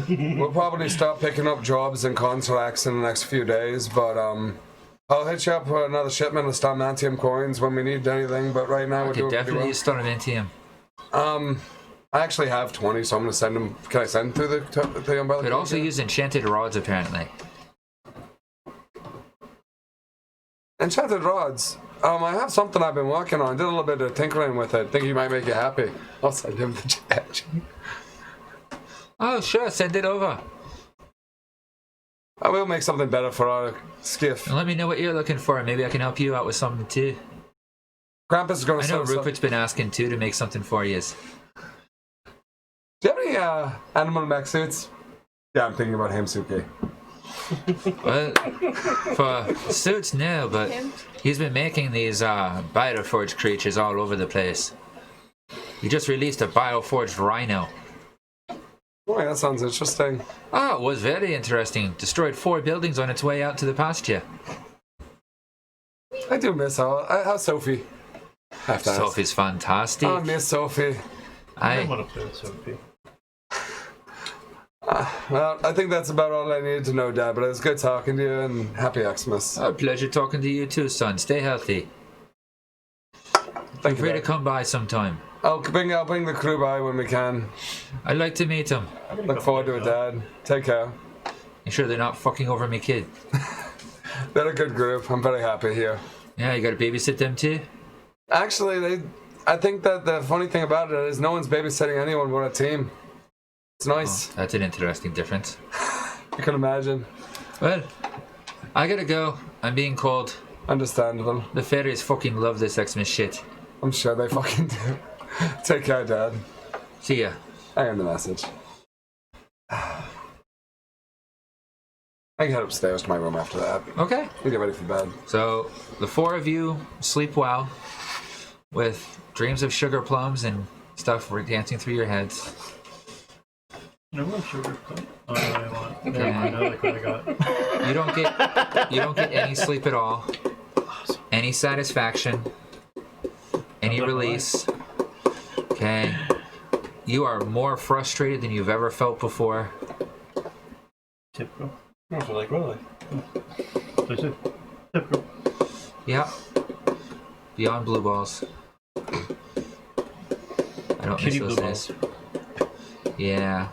We'll probably start picking up jobs and contracts in the next few days, but I'll hit you up for another shipment of Stamantium coins when we need anything, but right now we're doing pretty definitely well. start an NTM. I actually have 20, so I'm going to send them. Can I send through the umbrella? Could also use enchanted rods, apparently. Enchanted rods. I have something I've been working on. Did a little bit of tinkering with it. Think you might make you happy. I'll send him the chat. Oh, sure. Send it over. I will make something better for our skiff. And let me know what you're looking for. Maybe I can help you out with something, too. Krampus is going to I know sell Rupert's been asking, too, to make something for you. Do you have any animal mech suits? Yeah, I'm thinking about him, Suki. Well, for suits, no, but he's been making these bioforged creatures all over the place. He just released a bioforged rhino. Oh, that sounds interesting. Oh, it was very interesting. Destroyed 4 buildings on its way out to the pasture. I do miss her. How's Sophie? Have to ask. Sophie's fantastic. I miss Sophie. I want to play with Sophie. Well, I think that's about all I needed to know, Dad, but it was good talking to you, and happy Xmas. Oh, pleasure talking to you too, son. Stay healthy. Thank you, Free to Dad. come by sometime. I'll bring the crew by when we can. I'd like to meet them. Look forward to it, Dad. Take care. You sure they're not fucking over me kid? They're a good group. I'm very happy here. Yeah, you gotta babysit them too? Actually, I think that the funny thing about it is no one's babysitting anyone but a team. It's nice. Oh, that's an interesting difference. You can imagine. Well, I gotta go. I'm being called. Understandable. The fairies fucking love this Xmas shit. I'm sure they fucking do. Take care, Dad. See ya. I am the message. I can head upstairs to my room after that. Okay. We get ready for bed. So, the 4 of you sleep well with dreams of sugar plums and stuff dancing through your heads. No more sugar plum. Oh, no, I want. Never mind, I like what I got. You don't get any sleep at all, any satisfaction, any release. Okay. You are more frustrated than you've ever felt before. Typical. I was like, really? Typical. Yeah. Beyond blue balls. I don't miss Shitty those blue days. Yeah.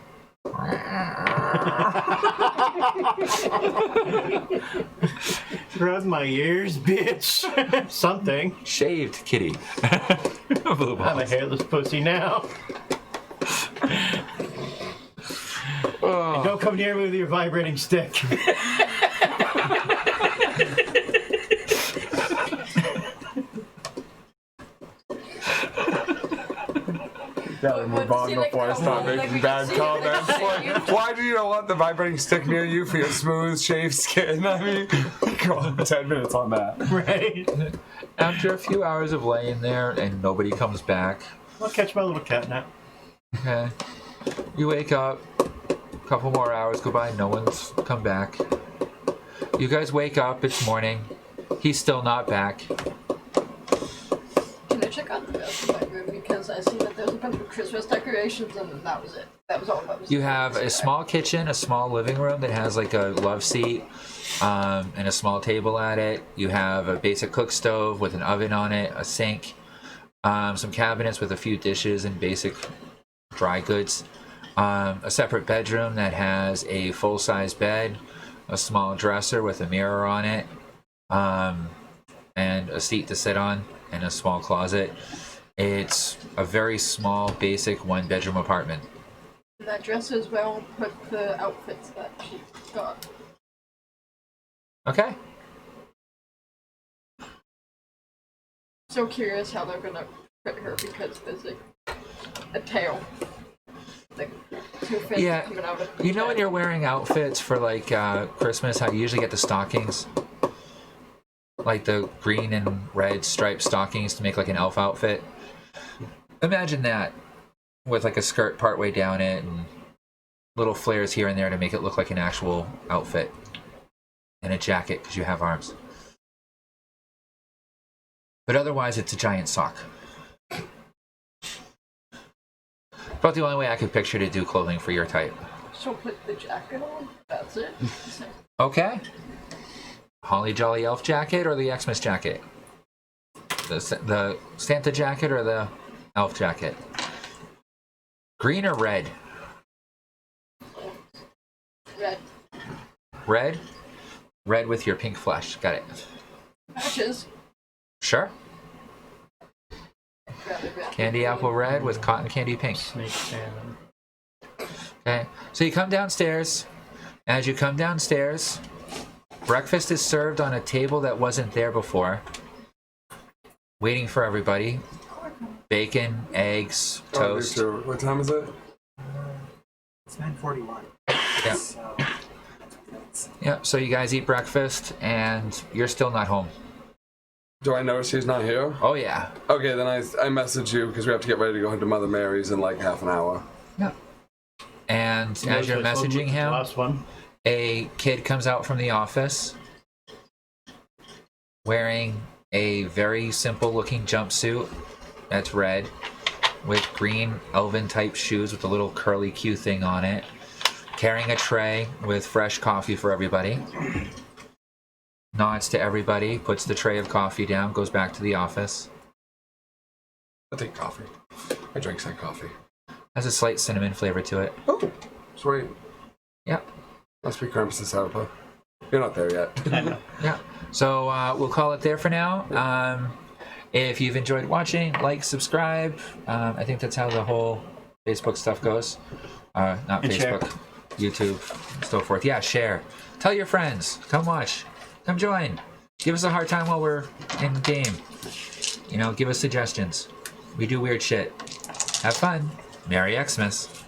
Grab my ears, bitch. Something. Shaved kitty. Blue balls. I'm a hairless pussy now. And don't come near me with your vibrating stick. Gotta move on before I start making bad comments. Why do you not want the vibrating stick near you for your smooth shaved skin? I mean, go on 10 minutes on that. Right. After a few hours of laying there and nobody comes back, I'll catch my little cat nap. okay, you wake up, a couple more hours go by, no one's come back. You guys wake up, it's morning, he's still not back. Can I check out the rest of my room? Because I see that there's a bunch of Christmas decorations and that was it. That was all that was. You have a small kitchen, a small living room that has like a love seat and a small table at it. You have a basic cook stove with an oven on it, a sink, some cabinets with a few dishes and basic dry goods, a separate bedroom that has a full-size bed, a small dresser with a mirror on it, and a seat to sit on, and a small closet. It's a very small, basic one-bedroom apartment. That dresses well with the outfits that she got. Okay. So curious how they're gonna fit her because there's a tail. Like, Two fins Yeah. coming out of the You know when chest. you're wearing outfits for like Christmas, how you usually get the stockings, like the green and red striped stockings to make like an elf outfit. Imagine that with like a skirt partway down it and little flares here and there to make it look like an actual outfit, and a jacket because you have arms. But otherwise, it's a giant sock. About the only way I could picture to do clothing for your type. So put the jacket on. That's it. Okay. Holly Jolly Elf jacket or the Xmas jacket? The Santa jacket or the elf jacket? Green or red? Red Red? Red with your pink flesh. Got it. matches. Sure. Rather red. Candy apple red with cotton candy pink. Snake salmon. Okay. So you come downstairs. As you come downstairs, breakfast is served on a table that wasn't there before. Waiting for everybody. Bacon, eggs, Oh, me toast. too. What time is it? It's 9:41. Yeah. So, Yeah. So you guys eat breakfast and you're still not home. Do I notice he's not here? Oh yeah. Okay, then I message you because we have to get ready to go into Mother Mary's in like half an hour. Yeah. And as you're messaging him, Last one. a kid comes out from the office wearing a very simple looking jumpsuit that's red with green elven type shoes with a little curly Q thing on it, carrying a tray with fresh coffee for everybody. Nods to everybody, puts the tray of coffee down, goes back to the office. I'll take coffee. I drink some coffee. Has a slight cinnamon flavor to it. Oh, sweet. Yep. Must be Krampus' helper. You're not there yet. I know. Yeah. So we'll call it there for now. If you've enjoyed watching, like, subscribe. I think that's how the whole Facebook stuff goes. Not And share. Facebook, YouTube, and so forth. Yeah, share. Tell your friends. Come watch. Come join. Give us a hard time while we're in the game. You know, give us suggestions. We do weird shit. Have fun. Merry Xmas.